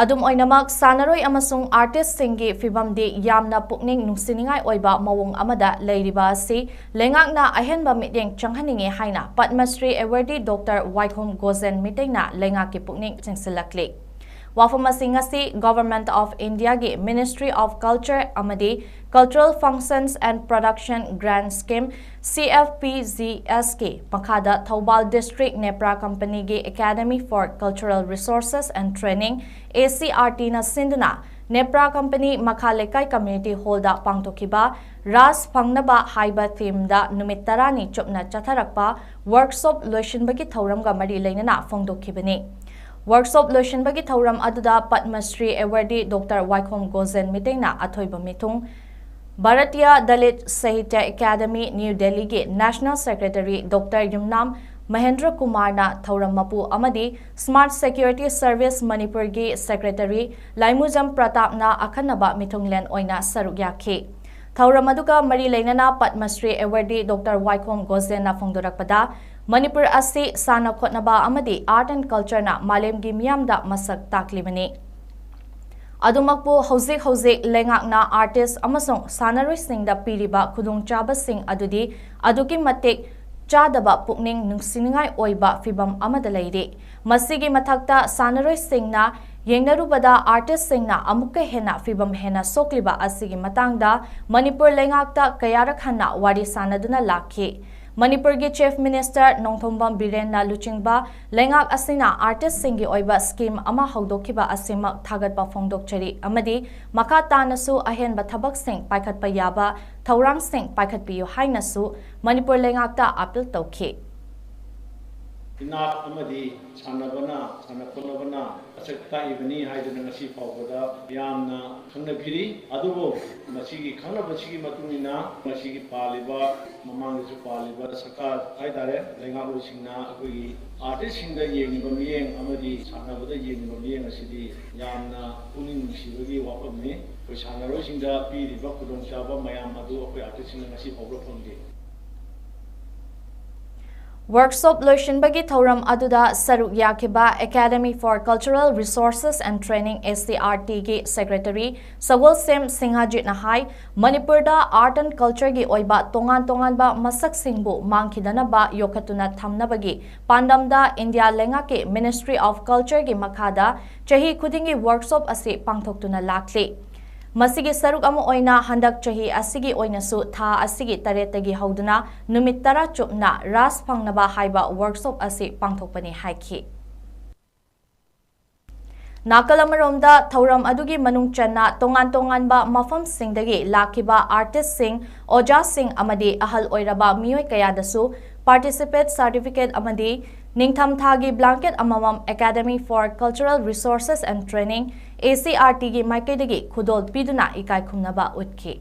ꯑꯗꯨꯝ ꯑꯣꯏꯅꯃꯛ ꯁꯥꯟꯅꯔꯣꯏ ꯑꯃꯁꯨꯡ ꯑꯥꯔꯇꯤꯁꯁꯤꯡꯒꯤ ꯐꯤꯚꯝꯗꯤ ꯌꯥꯝꯅ ꯄꯨꯛꯅꯤꯡ ꯅꯨꯡꯁꯤꯅꯤꯡꯉꯥꯏ ꯑꯣꯏꯕ ꯃꯑꯣꯡ ꯑꯃꯗ ꯂꯩꯔꯤꯕ ꯑꯁꯤ ꯂꯩꯉꯥꯛꯅ ꯑꯍꯦꯟꯕ ꯃꯤꯠꯌꯦꯡ ꯆꯪꯍꯟꯅꯤꯡꯉꯤ ꯍꯥꯏꯅ ꯄꯗꯃꯁ꯭ꯔꯤ ꯑꯦꯋꯥꯔꯗꯤ ꯗꯣꯛꯇꯔ ꯋꯥꯏꯈꯣꯝ-ꯒꯣꯖꯦꯟ-ꯃꯤꯇꯩꯅ ꯂꯩꯉꯥꯛꯀꯤ ꯄꯨꯛꯅꯤꯡ ꯆꯤꯡꯁꯤꯜꯂꯛꯂꯤ꯫ ꯋꯥꯐꯝ ꯑꯁꯤ ꯉꯁꯤ ꯒꯚꯔꯟꯃꯦꯟꯠ ꯑꯣꯐ ꯏꯟꯗꯤꯌꯥꯒꯤ ꯃꯤꯅꯤꯁꯇ꯭ꯔꯤ ꯑꯣꯐ ꯀꯜꯆꯔ ꯑꯃꯗꯤ cultural functions and production grant scheme CFPGSꯀꯤ ꯃꯈꯥꯗ ꯊꯧꯕꯥꯜ ꯗꯤꯁꯇ꯭ꯔꯤꯛ ꯅꯦꯄ꯭ꯔꯥ ꯀꯝꯄꯅꯤꯒꯤ academy for cultural resources and training ACRTꯅ ꯁꯤꯟꯗꯨꯅ ꯅꯦꯄ꯭ꯔꯥ ꯀꯝꯄꯅꯤ ꯃꯈꯥ ꯂꯩꯀꯥꯏ ꯀꯝꯃ꯭ꯌꯨꯅꯤꯇꯤ ꯍꯣꯜꯗ ꯄꯥꯡꯊꯣꯛꯈꯤꯕ ꯔꯥꯁ ꯐꯪꯅꯕ ꯍꯥꯏꯕ ꯊꯤꯝꯗ ꯅꯨꯃꯤꯠ 10ꯅꯤ ꯆꯨꯞꯅ ꯆꯠꯊꯔꯛꯄ ꯋꯥꯔꯛꯁꯣꯞ ꯂꯣꯏꯁꯤꯟꯕꯒꯤ ꯊꯧꯔꯝꯒ ꯃꯔꯤ ꯂꯩꯅꯅ ꯐꯣꯡꯗꯣꯛꯈꯤꯕꯅꯤ꯫ ꯋꯥꯔꯛꯁꯣꯞ ꯂꯣꯏꯁꯤꯟꯕꯒꯤ ꯊꯧꯔꯝ ꯑꯗꯨꯗ ꯄꯗꯃꯁ꯭ꯔꯤ ꯑꯦꯋꯥꯔꯗꯤ ꯗꯣꯛꯇꯔ ꯋꯥꯏꯈꯣꯝ-ꯒꯣꯖꯦꯟ-ꯃꯤꯇꯩꯅ ꯑꯊꯣꯏꯕ ꯃꯤꯊꯨꯡ, ꯚꯥꯔꯇꯤꯌꯥ ꯗꯂꯤꯠ ꯁꯥꯍꯤꯇ꯭ꯌ ꯑꯦꯀꯥꯗꯦꯃꯤ ꯅ꯭ꯌꯨ ꯗꯦꯜꯂꯤꯒꯤ national secretary doctor Yumnam Mahendra ꯀꯨꯃꯥꯔꯅ ꯊꯧꯔꯝ ꯃꯄꯨ ꯑꯃꯗꯤ ꯁ꯭ꯃꯥꯔꯠ ꯁꯦꯀ꯭ꯌꯨꯔꯤꯇꯤ ꯁꯔꯚꯤꯁ ꯃꯅꯤꯄꯨꯔꯒꯤ ꯁꯦꯀ꯭ꯔꯦꯇꯔꯤ ꯂꯥꯏꯃꯨꯖꯝ ꯄ꯭ꯔꯇꯥꯞꯅ ꯑꯈꯟꯅꯕ ꯃꯤꯊꯨꯡꯂꯦꯟ ꯑꯣꯏꯅ ꯁꯔꯨꯛ ꯌꯥꯈꯤ꯫ ꯊꯧꯔꯝ ꯑꯗꯨꯒ ꯃꯔꯤ ꯂꯩꯅꯅ ꯄꯗꯃꯁ꯭ꯔꯤ ꯑꯦꯋꯥꯔꯗꯤ ꯗꯣꯛꯇꯔ ꯋꯥꯏꯈꯣꯝ-ꯒꯣꯖꯦꯟꯅ ꯐꯣꯡꯗꯣꯔꯛꯄꯗ ꯃꯅꯤꯄꯨꯔ ꯑꯁꯤ ꯁꯥꯟꯅ ꯈꯣꯠꯅꯕ ꯑꯃꯗꯤ ꯑꯥꯔꯠ ꯑꯦꯟड ꯀꯜꯆꯔꯅ ꯃꯥꯂꯦꯝꯒꯤ ꯃꯤꯌꯥꯝꯗ ꯃꯁꯛ ꯇꯥꯛꯂꯤꯕꯅꯤ꯫ ꯑꯗꯨꯃꯛꯄꯨ ꯍꯧꯖꯤꯛ ꯂꯩꯉꯥꯛꯅ ꯑꯥꯔꯇꯤꯁꯠ ꯑꯃꯁꯨꯡ ꯁꯥꯟꯅꯔꯣꯏꯁꯤꯡꯗ ꯄꯤꯔꯤꯕ ꯈꯨꯗꯣꯡꯆꯥꯕꯁꯤꯡ ꯑꯗꯨꯗꯤ ꯑꯗꯨꯛꯀꯤ ꯃꯇꯤꯛ ꯆꯥꯗꯕ ꯄꯨꯛꯅꯤꯡ ꯅꯨꯡꯁꯤꯅꯤꯡꯉꯥꯏ ꯑꯣꯏꯕ ꯐꯤꯚꯝ ꯑꯃꯗ ꯂꯩꯔꯤ꯫ ꯃꯁꯤꯒꯤ ꯃꯊꯛꯇ ꯁꯥꯟꯅꯔꯣꯏꯁꯤꯡꯅ ꯌꯦꯡꯅꯔꯨꯕꯗ ꯑꯥꯔꯇꯤꯁꯠꯁꯤꯡꯅ ꯑꯃꯨꯛꯀ ꯍꯦꯟꯅ ꯐꯤꯚꯝ ꯍꯦꯟꯅ ꯁꯣꯛꯂꯤꯕ ꯑꯁꯤꯒꯤ ꯃꯇꯥꯡꯗ ꯃꯅꯤꯄꯨꯔ ꯂꯩꯉꯥꯛꯇ ꯀꯌꯥꯔꯛ ꯍꯟꯅ ꯋꯥꯔꯤ ꯁꯥꯅꯗꯨꯅ ꯂꯥꯛꯈꯤ꯫ ꯃꯅꯤꯄꯨꯔꯒꯤ ꯆꯤꯐ ꯃꯤꯅꯤꯁꯇꯔ ꯅꯣꯡꯊꯣꯝꯕꯝ ꯕꯤꯔꯦꯟꯅ ꯂꯨꯆꯤꯡꯕ ꯂꯩꯉꯥꯛ ꯑꯁꯤꯅ ꯑꯥꯔꯇꯤꯁꯠꯁꯤꯡꯒꯤ ꯑꯣꯏꯕ ꯁ꯭ꯀꯤꯝ ꯑꯃ ꯍꯧꯗꯣꯛꯈꯤꯕ ꯑꯁꯤꯃꯛ ꯊꯥꯒꯠꯄ ꯐꯣꯡꯗꯣꯛꯆꯔꯤ ꯑꯃꯗꯤ ꯃꯈꯥ ꯇꯥꯅꯁꯨ ꯑꯍꯦꯟꯕ ꯊꯕꯛꯁꯤꯡ ꯄꯥꯏꯈꯠꯄ ꯌꯥꯕ ꯊꯧꯔꯥꯡꯁꯤꯡ ꯄꯥꯏꯈꯠꯄꯤꯌꯨ ꯍꯥꯏꯅꯁꯨ ꯃꯅꯤꯄꯨꯔ ꯂꯩꯉꯥꯛꯇ ꯑꯄꯤꯜ ꯇꯧꯈꯤ꯫ ꯏꯅꯥꯠ ꯑꯃꯗꯤ ꯁꯥꯟꯅ ꯈꯣꯠꯅꯕꯅ ꯃꯁꯛ ꯇꯥꯛꯏꯕꯅꯤ ꯍꯥꯏꯗꯨꯅ ꯉꯁꯤ ꯐꯥꯎꯕꯗ ꯌꯥꯝꯅ ꯈꯪꯅꯕꯤꯔꯤ꯫ ꯑꯗꯨꯕꯨ ꯃꯁꯤꯒꯤ ꯈꯪꯅꯕꯁꯤꯒꯤ ꯃꯇꯨꯡ ꯏꯟꯅ ꯃꯁꯤꯒꯤ ꯄꯥꯜꯂꯤꯕ ꯃꯃꯥꯡꯗꯁꯨ ꯄꯥꯜꯂꯤꯕ ꯁꯔꯀꯥꯔ ꯍꯥꯏꯇꯥꯔꯦ ꯂꯩꯉꯥꯛꯂꯣꯏꯁꯤꯡꯅ ꯑꯩꯈꯣꯏꯒꯤ ꯑꯥꯔꯇꯤꯁꯁꯤꯡꯗ ꯌꯦꯡꯉꯤꯕ ꯃꯤꯠꯌꯦꯡ ꯑꯃꯗꯤ ꯁꯥꯟꯅꯕꯗ ꯌꯦꯡꯉꯤꯕ ꯃꯤꯠꯌꯦꯡ ꯑꯁꯤꯗꯤ ꯌꯥꯝꯅ ꯄꯨꯛꯅꯤꯡ ꯅꯨꯡꯁꯤꯕꯒꯤ ꯋꯥꯐꯝꯅꯤ꯫ ꯑꯩꯈꯣꯏ ꯁꯥꯟꯅꯔꯣꯏꯁꯤꯡꯗ ꯄꯤꯔꯤꯕ ꯈꯨꯗꯣꯡꯆꯥꯕ ꯃꯌꯥꯝ ꯑꯗꯨ ꯑꯩꯈꯣই ꯑꯥꯔꯇꯤꯁꯁꯤꯡꯅ ꯉꯁꯤ ꯐꯥꯎꯕ ꯐꯪꯗꯦ꯫ ꯋꯥꯔꯛꯁꯣꯞ ꯂꯣꯏꯁꯤꯟꯕꯒꯤ ꯊꯧꯔꯝ ꯑꯗꯨꯗ ꯁꯔꯨꯛ ꯌꯥꯈꯤꯕ academy for cultural resources and training ACRTꯒꯤ ꯁꯦꯀ꯭ꯔꯦꯇꯔꯤ ꯁꯒꯣꯜꯁꯦꯝ ꯁꯤꯡꯍꯥꯖꯤꯠꯅ ꯍꯥꯏ ꯃꯅꯤꯄꯨꯔꯗ ꯑꯥꯔꯠ ꯑꯦꯟड ꯀꯜꯆꯔꯒꯤ ꯑꯣꯏꯕ ꯇꯣꯉꯥꯟ-ꯇꯣꯉꯥꯟꯕ ꯃꯁꯛꯁꯤꯡꯕꯨ ꯃꯥꯡꯈꯤꯗꯅꯕ ꯌꯣꯛꯈꯠꯇꯨꯅ ꯊꯝꯅꯕꯒꯤ ꯄꯥꯟꯗꯝꯗ ꯏꯟꯗꯤꯌꯥ ꯂꯩꯉꯥꯛꯀꯤ ꯃꯤꯅꯤꯁꯇ꯭ꯔꯤ ꯑꯣꯐ ꯀꯜꯆꯔꯒꯤ ꯃꯈꯥꯗ ꯆꯍꯤ ꯈꯨꯗꯤꯡꯒꯤ ꯋꯥꯔꯛꯁꯣꯞ ꯑꯁꯤ ꯄꯥꯡꯊꯣꯛꯇꯨꯅ ꯂꯥꯛꯂꯤ꯫ ꯃꯁꯤꯒꯤ ꯁꯔꯨꯛ ꯑꯃ ꯑꯣꯏꯅ ꯍꯟꯗꯛ ꯆꯍꯤ ꯑꯁꯤꯒꯤ ꯑꯣꯏꯅꯁꯨ ꯊꯥ ꯑꯁꯤꯒꯤ 8ꯇꯒꯤ ꯍꯧꯗꯨꯅ ꯅꯨꯃꯤꯠ 10 ꯆꯨꯞꯅ ꯔꯥꯁ ꯐꯪꯅꯕ ꯍꯥꯏꯕ ꯋꯥꯔꯛꯁꯣꯞ ꯑꯁꯤ ꯄꯥꯡꯊꯣꯛꯄꯅꯤ ꯍꯥꯏꯈꯤ꯫ ꯅꯥꯀꯜ ꯑꯃꯔꯣꯝꯗ ꯊꯧꯔꯝ ꯑꯗꯨꯒꯤ ꯃꯅꯨꯡ ꯆꯟꯅ ꯇꯣꯉꯥꯟ-ꯇꯣꯉꯥꯟꯕ ꯃꯐꯝꯁꯤꯡꯗꯒꯤ ꯂꯥꯛꯈꯤꯕ ꯑꯥꯔꯇꯤꯁꯠꯁꯤꯡ, ꯑꯣꯖꯥꯁꯤꯡ ꯑꯃꯗꯤ ꯑꯍꯜ ꯑꯣꯏꯔꯕ ꯃꯤꯑꯣꯏ ꯀꯌꯥꯗꯁꯨ ꯄꯥꯔꯇꯤꯁꯤꯄꯦꯠ ꯁꯥꯔꯇꯤꯐꯤꯀꯦꯠ ꯑꯃꯗꯤ ꯅꯤꯡꯊꯝꯊꯥꯒꯤ ꯕ꯭ꯂꯥꯡꯀꯦꯠ ꯑꯃꯃꯝ academy for cultural resources and training ACRTꯒꯤ ꯃꯥꯏꯀꯩꯗꯒꯤ ꯈꯨꯗꯣꯜ ꯄꯤꯗꯨꯅ ꯏꯀꯥꯏ ꯈꯨꯝꯅꯕ ꯎꯠꯈꯤ꯫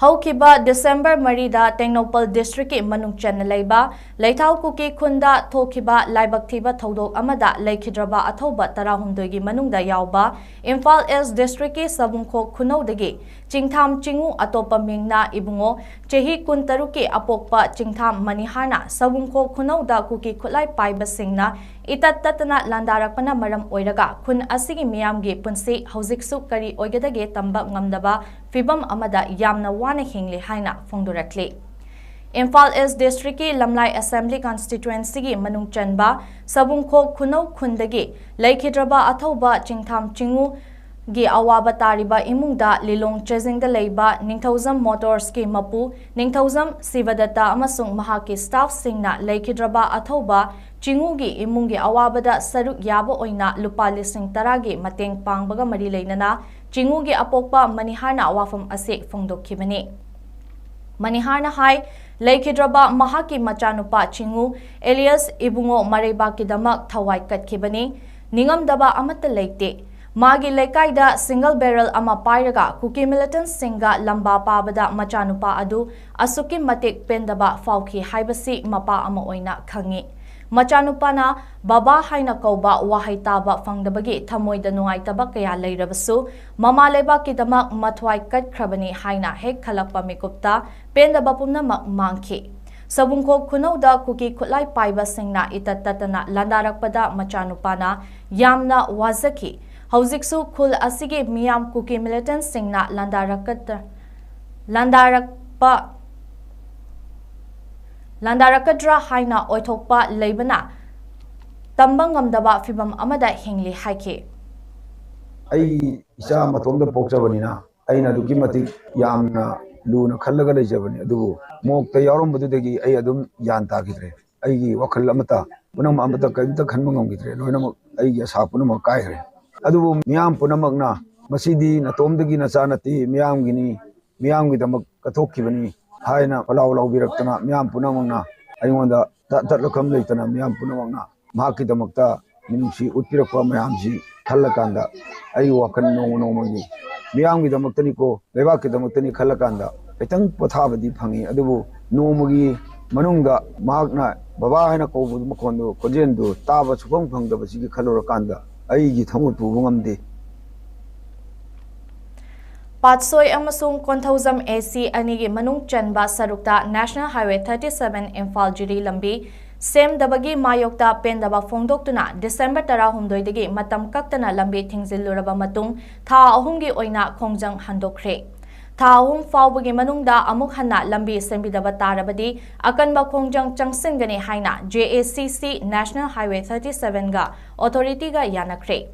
Haukiba December Marida Tengnopal District ki Manung Chen Leiba Leithau Kuki Khunda Thokiba Laibaktiba Thodok Amada Leikidraba Athoba Tarahumdogi Manungda Yauba Imphal East District ki Sabungkho Khunodagi Chingtham Chingu Atopa Mingna Ibungo Chehi Kuntaruki Apokpa Chingtham Manihana Sabungkho Khunauda Kuki Khulai Paiba Singna Itat Tatana Landarakpana Maram Oiraga Kun Asigi Miyamgi Punsi Hauziksu Kari Oigadage Tamba Ngamdaba Fibam Amada Yamna Wana Hingli Haina Fongdurakli. Imphal East District ki Lamlai Assembly Constituency ki Manung Chanba Sabungkho Khunau Khundagi Leikidraba Athoba Chingtham Chingu gi awaba tariba imungda Lilong Chezing da Leiba Ningthauzam Motors ki Mapu Ningthauzam Sivadata amasung mahaki staff singna Leikidraba Athoba Chingu gi imungi awabada saruk yaba oina lupa lising taragi mateng pangbaga mari leinana Chingu gi apokpa Manihana wafam ase fongdokkibani. Manihana hai Leikidraba mahaki machanupa Chingu Elias Ibungo Mareba kidamak thawai katkibani Ningamdaba amata leite Magi Lekaida single barrel ama pairaga Kuki militant singa lamba pabada machanupa adu asuki matik pendaba fauki haibasi mapa ama oina khangi Machanupana Baba Haina Kauba Wahaitaba Fangdabagi Tamoida Nuaitaba Kaya Leirabasu Mama Leba Kidamak Matwai Kat Krabani Haina Hek Kalakpa Mikupta Pendabapuna Manki Sabungko Kunauda Kuki Kutlai Paiba Singna Itatatana Landarakpada Machanupana Yamna Wazaki Hauziksu Kul Asigi Miyam Kuki militant Singna Landarakadra Haina Oitokpa Leibana Tambangamdaba Fibam Amada Hingli Haiki. I Isa Matonda Poksavanina, Aina Dukimati Yamna Luna Kalaga Javani, Adu, Mok the Yarum Budegi, Ayadum Yanta Gitre, Ayi Wakalamata, Punam Amata Kanta Kanmangam Gitre, Noinam Ayas Hapunama Kaire. Adu Miam Punamagna, Masidi, Natomdagi Nasanati, Miam Gini, Miam with the Katokivani. Haina Palau Viratana, Miam Punamana, I wonder that Lokam Latana, Miam Punamana, Makita Makta, Minushi, Utpirapa Miamji, Kalakanda, Ayuakan no Nomagi, Miam with the Mataniko, Levaki the Matani Kalakanda, I think Potavadi Pangi, Adubu, Nomagi, Manunga, Magna, Baba Hanako, Makondo, Kojendo, Tava Supong, the Basiki Kalorakanda, Aigi Tamu Bungamdi. Patsoi amasung Konthauzam AC anigi manung chanba sarukta National Highway 37 Imphal Jiri lambi sem dabagi mayokta pendaba fongdoktuna December 10 dagi matam kaktana lambi thingziluraba matung tha ahumgi oina khongjang handokre tha ahum fawbagi manungda amuk hanna lambi sembidaba tarabadi akanba khongjang changsingani haina JACC National Highway 37 ga authority ga yanakre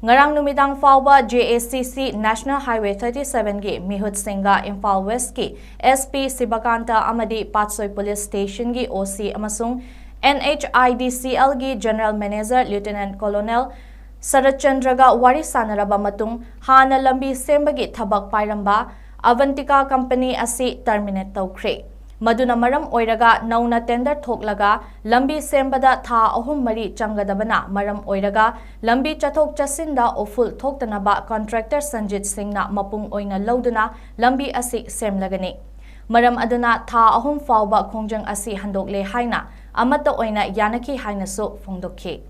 Ngarang numidang fawba JACC National Highway 37 gi Mihut Singa Imphal West ki SP Sibakanta amadi Patsoi Police Station gi OC amasung NHIDCL gi General Manager Lieutenant Colonel Sarachandra ga wari sanaraba matung hana lambi sembagi thabak pairamba Avantika Company asi terminate tawkre Maduna maram oiraga nauna tender thoklaga lambi sembada tha ahum mari changadabana maram oiraga lambi chathok chasinda oful thoktanaba contractor Sanjit Singhna mapung oina lauduna lambi asi semlagani maram aduna tha ahum fawba khongjang asi handokle haina amata oina yanaki haina so fongdokhe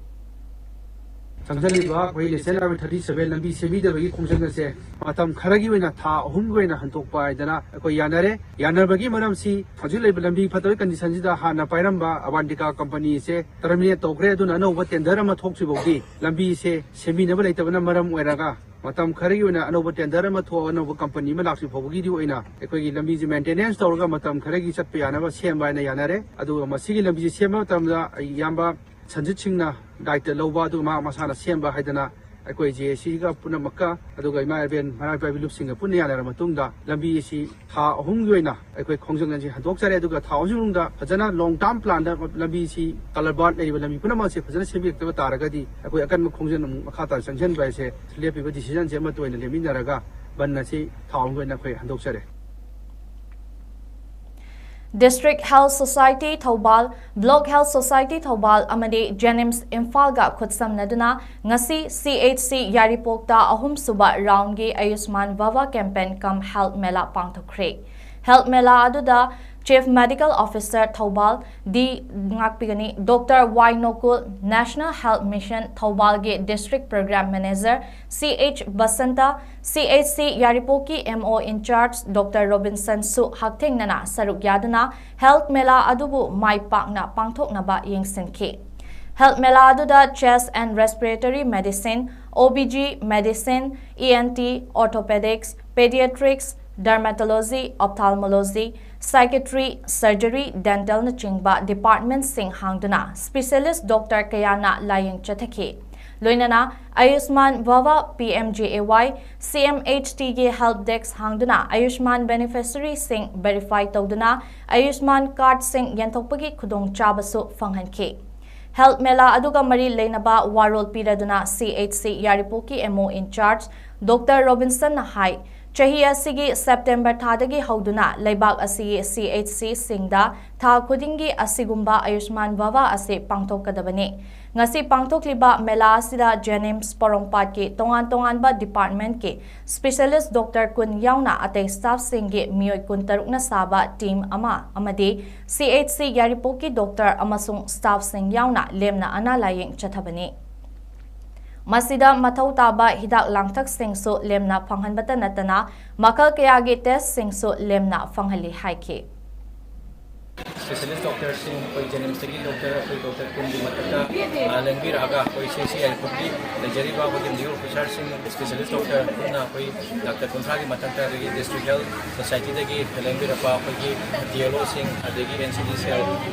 Sangzaliba koi lesen awi 37 lambi semidabagi khongjang ase matam kharagi oina tha ahum goina handokpa idana koi yanarbagi maramsi hajulai lambi phatoi condition sida hana pairamba Avantika company se terminate tokre aduna anova tender ama thokchibogi lambi se seminaba leitabana maram oiraga matam kharagi oina anova tender ama tho anova company ma laksi phobogi di oina ekoi lambi ji maintenance tawraga matam kharagi chatpa yanaba semba ina yanare adu masigi lambi semba tamda yamba Sanjit Singhna daita loba adu ma masana semba haidana akoi JACC ga puna makka aduga ima ben marai pai lup singa punya yana matungda lambi si tha ahum yoina akoi khongjang ji handok sare aduga tha ahum da fajana long term plan da lambi si color bar nei lambi puna ma se fajana sebi ta taraga di akoi akan khongjang makha ta sanction bai se lepi ba decision se ma toina lemi naraga banna si tha ahum yoina khoi handok sare District Health Society Thobal, Block Health Society Thobal amadi Jenims Imphal ga khutsam naduna ngasi CHC Yaripokta ahum suba round gi Ayushman Vava campaign kam health mela pangthokre Health Mela aduda Chief Medical Officer Thobal D ngakpigani Dr. 𝐿𝐻𝐸 National Health Mission Thobal ge District Program Manager CH Basanta CHC Yaripoki MO in charge Dr. Robinson Su haktengnana saruk yaduna Health Mela adubu mai pakna pangthoknaba yengsinki Health Mela aduda Chest and Respiratory Medicine OBG Medicine ENT Orthopedics Pediatrics Dermatology Ophthalmology Psychiatry, Surgery, Dental na chingba department sing hangduna specialist Dr. Kayana laying chathaki. Loinana Ayushman Vava PMJAY CMHT ge help desk hangduna Ayushman beneficiary sing verify tawduna Ayushman card sing yantokpagi khudong chabasu fanghanki. Health Mela aduga mari leinaba warol piraduna CHC Yaripoki MO in charge Dr. Robinson Hai Chahi asigi September thadagi hauduna laibak asigi CHC singda tha khudingi asigumba Ayushman Vava ase pangthokadabani ngasi pangthokliba mela asida Jenims Porongpat ke tongan ba department ke specialist Dr. Kun yauna ate staff singge miyoi kun tarukna saba team amadi CHC Yaripoki Dr. amasung staff sing yauna lemna ana layeng chathabani Masida mathau taba hidak langthak singsu lemna phanghanbata natana makal kayagi test singsu lemna phanghali haike Specialist doctor sing koi Jenims tagi doctor kundi mataka lengir aga koi CCI kundi lejari ba koi new officer sing specialist doctor kuna koi Dr. Kuntra gi mataka gi district health society tagi lengir apa koi DLO sing adagi NCDC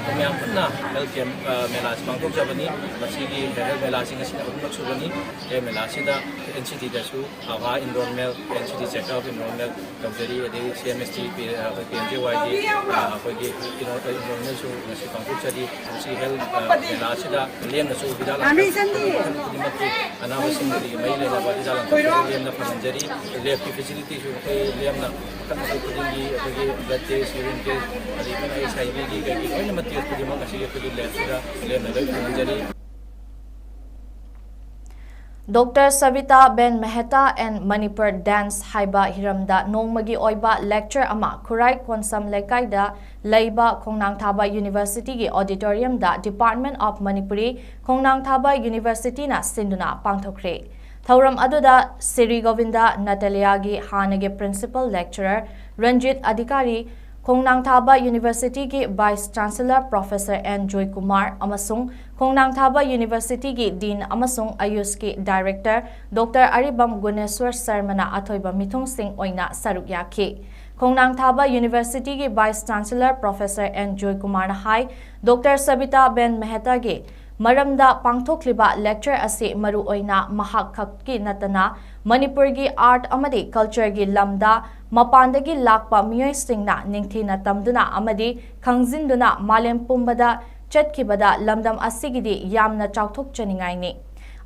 kami apna health camp mela spangkok jabani masigi health mela sing asina ummak subani mela sida NCD dasu awa enrollment NCD check up enrollment doctori adagi CMST PMJY gi koi enrollment so nasi pangkut jadi si health mela sida liam na so bidala dimati anawasin di maile na badi dalam liam na panjari lab facility so liam na kan so kudingi bagi blood test urine test adi kan HIV gi gi koi mati kudi ma kasi kudi lab sida liam na panjari Dr. Savita Ben Mehta and Manipur Dance Haiba Hiramda Nongmagi Oiba Lecture Ama Kurai Konsam Lekaida Laiba Kongnang Thaba University gi Auditorium da Department of Manipuri Kongnang Thaba University na Sinduna Pangthokre. Thauram aduda Siri Govinda Natalia gi Hanage Principal Lecturer Ranjit Adhikari Kongnang Thaba University ki Vice Chancellor Professor 𝐁𝐫𝐸 amasung Kongnang Thaba University ki Dean amasung Ayush ki Director Dr. Aribam Guneswar Sarmana athoiba mithung sing oina saruk yakhi Kongnang Thaba University ki Vice Chancellor Professor 𝐁𝐫𝐸 na hai Dr. Savita Ben Mehta ki Maramda pangthokliba lecture ase maru oina mahak khakki natana Manipur gi art amadi culture gi lamda mapandagi lakpa miyoi singna ningthina tamduna amadi khangjinduna malem pumbada chatkibada lamdam asigidi yamna chauthok chaningai ni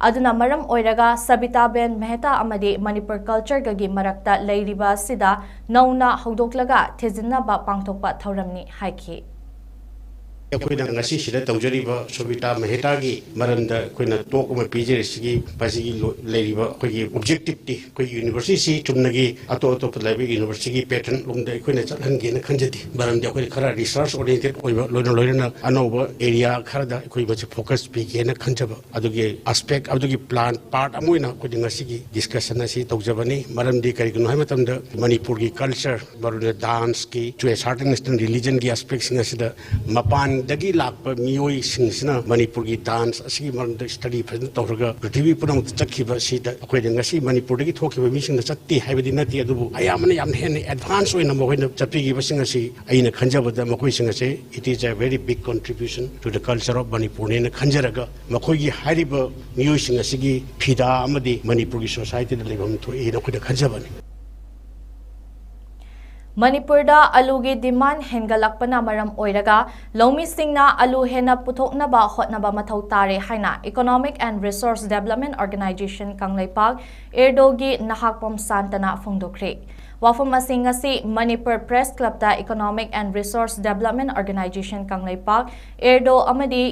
aduna maram oiraga Sabita Ben Mehta amadi Manipur culture gi marakta leiriba sida nauna haudoklaga thejinna ba pangthokpa thauramni haiki ꯑꯩꯈꯣꯏꯅ ꯉꯁꯤ ꯁꯤꯗ ꯇꯧꯖꯔꯤꯕ ꯁꯣꯕꯤꯇꯥ ꯃꯦꯍꯇꯥꯒꯤ ꯃꯔꯝꯗ ꯑꯩꯈꯣꯏꯅ ꯇꯣꯛ ꯑꯃ ꯄꯤꯖꯔꯤꯁꯤꯒꯤ ꯃꯁꯤꯒꯤ ꯂꯩꯔꯤꯕ ꯑꯩꯈꯣꯏꯒꯤ ꯑꯣꯕꯖꯦꯛꯇꯤꯚꯇꯤ ꯑꯩꯈꯣꯏꯒꯤ ꯌꯨꯅꯤꯚꯔꯁꯤꯇꯤꯁꯤ ꯆꯨꯝꯅꯒꯤ ꯑꯇꯣꯞꯄ ꯂꯩꯕ ꯌꯨꯅꯤꯚꯔꯁꯤꯇꯤꯒꯤ ꯄꯦꯇꯔꯟ ꯂꯣꯝꯗ ꯑꯩꯈꯣꯏꯅ ꯆꯠꯍꯟꯒꯦꯅ ꯈꯟꯖꯗꯦ ꯃꯔꯝꯗꯤ ꯑꯩꯈꯣꯏꯅ ꯈꯔ ꯔꯤꯁꯔꯁ ꯑꯣꯔꯤꯌꯦꯟꯇꯦꯗ ꯑꯣꯏꯕ ꯂꯣꯏꯅ ꯑꯅꯧꯕ ꯑꯦꯔꯤꯌꯥ ꯈꯔꯗ ꯑꯩꯈꯣꯏ ꯃꯁꯤ ꯐꯣꯀꯁ ꯄꯤꯒꯦꯅ ꯈꯟꯖꯕ ꯑꯗꯨꯒꯤ ꯑꯁꯄꯦꯛ ꯑꯗꯨꯒꯤ ꯄ꯭ꯂꯥꯟ ꯄꯥꯔꯠ ꯑꯃ ꯑꯣꯏꯅ ꯑꯩꯈꯣꯏꯅ ꯉꯁꯤꯒꯤ ꯗꯤꯁꯀꯁꯟ ꯑꯁꯤ ꯇꯧꯖꯕꯅꯤ ꯃꯔꯝꯗꯤ ꯀꯔꯤꯒꯤꯅꯣ ꯍꯥꯏꯕ ꯃꯇꯝꯗ ꯃꯅꯤꯄꯨꯔꯒꯤ ꯀꯜꯆꯔ ꯃꯔꯨꯗ ꯗꯥꯟꯁꯀꯤ ꯇꯨ ꯑꯦ ꯁꯥꯔꯇꯟ ꯑꯦꯛꯁꯇꯦꯟ ꯔꯤꯂꯤꯖꯟꯒꯤ ꯑꯁꯄꯦꯛꯁꯤꯡ ꯑꯁꯤꯗ ꯃꯄꯥꯟꯗꯒꯤ ꯂꯥꯛꯄ ꯃꯤꯑꯣꯏ ꯁꯤꯡꯁꯤꯅ ꯃꯅꯤꯄꯨꯔꯒꯤ ꯗꯥꯟꯁ ꯑꯁꯤꯒꯤ ꯃꯔꯝꯗ ꯁ꯭ꯇꯗꯤ ꯐꯖꯅ ꯇꯧꯔꯒ ꯄ꯭ꯔꯤꯊꯤꯕꯤ ꯄꯨꯝꯅꯃꯛꯇ ꯆꯠꯈꯤꯕ ꯁꯤꯗ ꯑꯩꯈꯣꯏꯅ ꯉꯁꯤ ꯃꯅꯤꯄꯨꯔꯗꯒꯤ ꯊꯣꯛꯈꯤꯕ ꯃꯤꯁꯤꯡꯅ ꯆꯠꯇꯦ ꯍꯥꯏꯕꯗꯤ ꯅꯠꯇꯦ ꯑꯗꯨꯕꯨ ꯑꯌꯥꯝꯕꯅ ꯌꯥꯝꯅ ꯍꯦꯟꯅ ꯑꯦꯗꯚꯥꯟꯁ ꯑꯣꯏꯅ ꯃꯈꯣꯏꯅ ꯆꯠꯄꯤꯈꯤꯕꯁꯤꯡ ꯑꯁꯤ ꯑꯩꯅ ꯈꯟꯖꯕꯗ ꯃꯈꯣꯏꯁꯤꯡ ꯑꯁꯤ it is a very big contribution to the culture of ꯃꯅꯤꯄꯨꯔꯅꯦꯅ ꯈꯟꯖꯔꯒ ꯃꯈꯣꯏꯒꯤ ꯍꯥꯏꯔꯤꯕ ꯃꯤꯑꯣꯏꯁꯤꯡ ꯑꯁꯤꯒꯤ ꯐꯤꯗꯥ ꯑꯃꯗꯤ ꯃꯅꯤꯄꯨꯔꯒꯤ ꯁꯣꯁꯥꯏꯇꯤꯗ ꯂꯩꯐꯝ ꯊꯣꯛꯏꯅ ꯑꯩꯈꯣꯏꯅ ꯈꯟꯖꯕꯅꯤ Manipurda alugi demand hengalakpana maram oiraga lomi singna alu hena puthoknaba hotnaba mathau tare haina Economic and Resource Development Organization Kanglaipak erdogi nahakpom santana phongdokre wafam asingasi Manipur Press Club ta Economic and Resource Development Organization Kanglaipak erdo amadi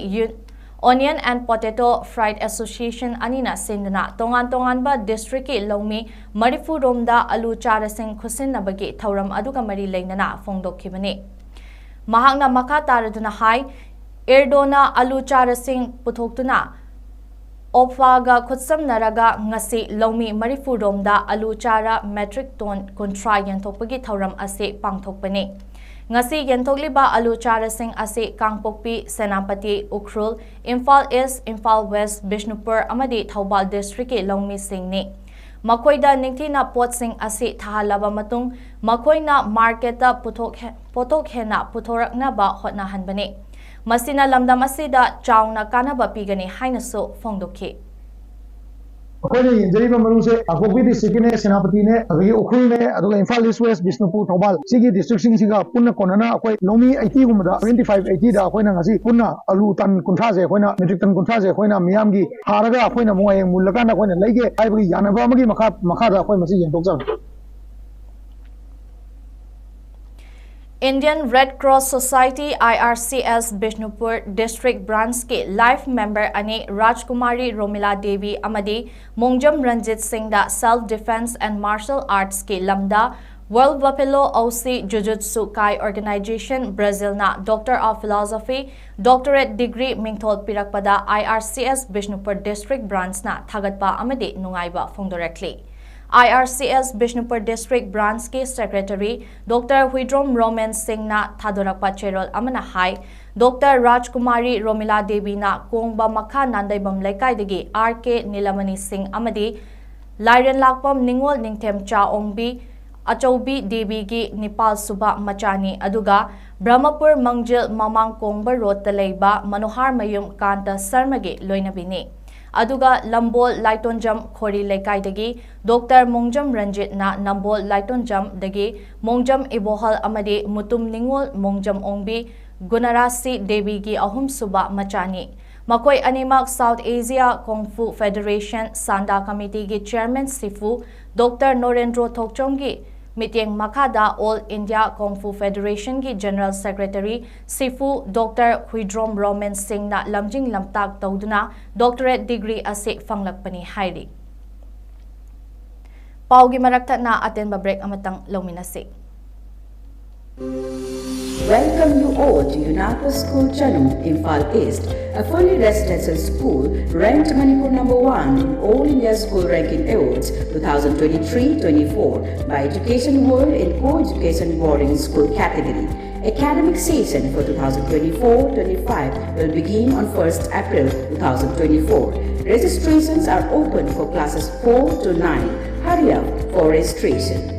Onion and Potato Fried Association anina sindana tongan ba district ki lomi Manipur romda alu charasing khusin nabagi thauram aduga mari leinana fongdokhibani. Mahakna makha taraduna hai Erdona alu charasing puthoktuna Opfaga kutsam naraga ngasi lomi Manipur romda alu chara metric ton kontra yantokpagi thauram ase pangthokpani. Ngasi yentokliba alu charasing ase Kangpokpi, Senapati, Ukhrul, Imphal East, Imphal West, Bishnupur amadi Thoubal district ki longmi singni. Makoida ningthina potsing ase thahalaba matung makoina marketa potok hena puthorakna ba hotnahanbani. Masina lamdam asida chawna kanaba pigani hainaso fongdokhi. अखोई इंजरीब मरुसे अकोपी district ने सेनापति ने अगी उखुल ने अदुगा Imphal east west Bishnupur Thoubal सिगी district सिंग सिगा पुन्ना कोनना अखोई नोमी 80 गुमदा 25 80 दा अखोइना ngasi पुन्ना अलू तन कुंठा जे अखोइना मेट्रिक तन कुंठा जे अखोइना मियाम गी हारगा अखोइना मोयeng मुल्लका ना अखोइना लैगे आइबगी यानबा अमगी मखा दा अखोइ मसी यंतोक जब Indian Red Cross Society IRCS Bishnupur District Branch ke life member ani Rajkumari Romila Devi amadi Mongjam Ranjit Singh da self defense and martial arts ke lamda World Buffalo OC Jiu-Jitsu Kai Organization Brazil na Doctor of Philosophy Doctorate Degree Mingthol Pirakpada IRCS Bishnupur District Branch na thagatpa amadi nungaiba fongdorekli. IRCS Bishnupur District Branch ke Secretary Dr. Huidrom Roman Singh na Thadorakpa Cherol amana hai Dr. Rajkumari Romila Devi na Kongba Makha Nandaibam Laikai dagi RK Nilamani Singh amadi Lairen Lakpam Ningol Ningthem Cha Ongbi Achoubi Devi gi Nipal Suba Machani aduga Brahmapur Mangjil Mamang Kongba Road Taleiba Manohar Mayum Kanta Sarmagi Loinabini. Aduga Lambol Laitonjam Khori Laikai dagi Dr. Mongjam Ranjit na Nambol Laitonjam dagi Mongjam Ibohal amadi Mutum Ningol Mongjam Ongbi Gunarasi Devi gi Ahum Suba Machani. Makoi animak South Asia Kung Fu Federation Sanda Committee gi Chairman Sifu Dr. Norendro Thokchong gi Mityeng Makada All India Kung Fu Federation ki General Secretary Sifu Dr. Huidrom Roman Singh na lamjing lamtak tauduna doctorate degree ase fanglakpani hairi. Paugi marakta na aten ba break amatang lominase. Welcome you all to UNACO School Chanum, Imphal East, a fully residential school ranked Manipur #1 in All India School Ranking Awards 2023-24 by Education World in Co-Education Boarding School category. Academic session for 2024-25 will begin on 1st April 2024. Registrations are open for classes 4 to 9. Hurry up for registration.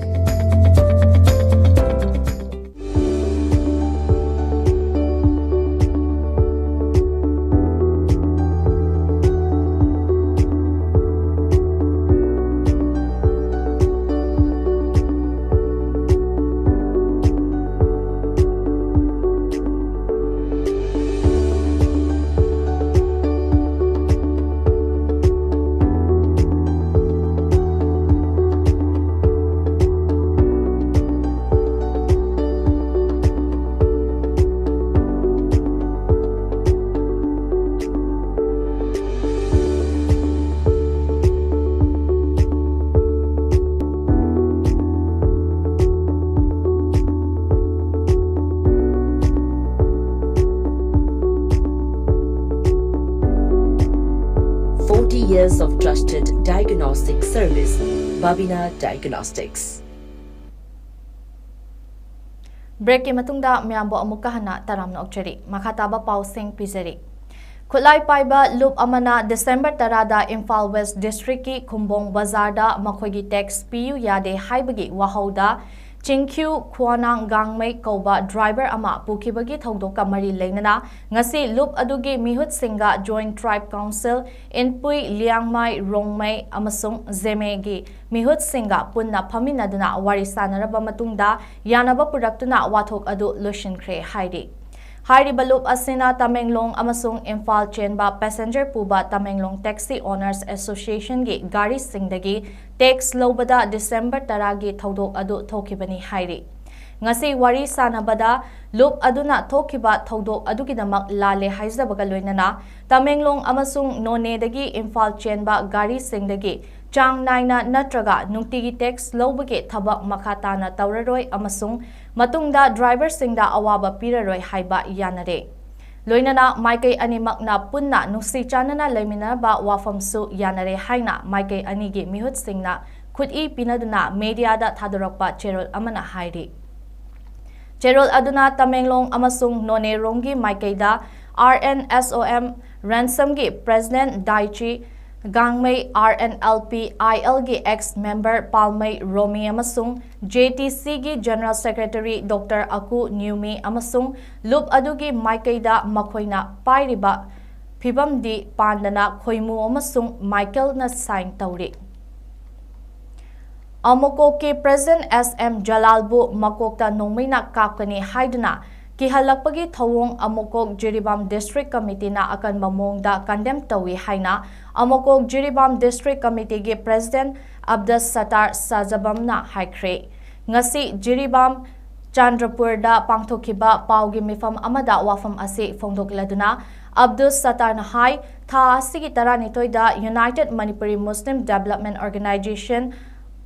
Years of trusted diagnostic service, Babina Diagnostics. Break ki matungda miyambo amuka hana taram na okchari makataba pausing pizeri. Kulai paiba loop amana December tarada Imphal West District ki Kumbong Bazar da makhogi tax PU yade haibagi wahauda 𝐃𝐄𝐂𝐄𝐿 driver ama pukibagi thongdoka mari leinana ngasi loop adugi mihut singa Joint Tribe Council Inpui Liangmai Rongmai amasung Zeme gi mihut singa punna phaminaduna warisanaraba matungda yanaba puraktuna wathok adu losinkhre hairi. Hari Balup Asina Tamenglong amasung Imphal Chenba Passenger Puba Tamenglong Taxi Owners Association gi Gari Singdagi tax lobada December taragi thodok adu thokibani hairi. ngasi wari sanabada loop aduna thokiba thodok adugidamak lale haizabaga loinana Tamenglong amasung None dagi Imphal chenba gari singdagi Chang naina natraga nungtigi tax lobage thabak makhatana tauraroi amasung matungda driver singda awaba piraroi haiba yanare Loinana Maikai animakna punna nusi chanana leminaba wafamsu yanare haina Maikai anigi mihut singna khudi pinaduna media da thadorakpa cherol amana hairi Cherol aduna Tamenglong amasung None rongi Maikai da RNSOM Ransomgi President 𝐃𝐄𝐂𝐄𝐿 RNLP ILG ex-member Palmai Romi amasung JTC gi General Secretary Dr. 𝐂𝐤𝐸 amasung loop adugi Maikaida makhoina pairiba phibamdi pandana khoimu amasung Michael na sign tauri Amoko ke President SM Jalalbu makokta nongmaina kapkani haiduna Kihalakpagi thawong Amokok Jiribam District Committee na akan mamongda condemn tawi haina Amokok Jiribam District Committee gi President Abdus Sattar Sajabam na haikre ngasi Jiribam Chandrapurda pangthokiba paugi mifam amada wafam ase fongdokladuna Abdus Sattar na hai tha asigi taranitoida United Manipuri Muslim Development Organization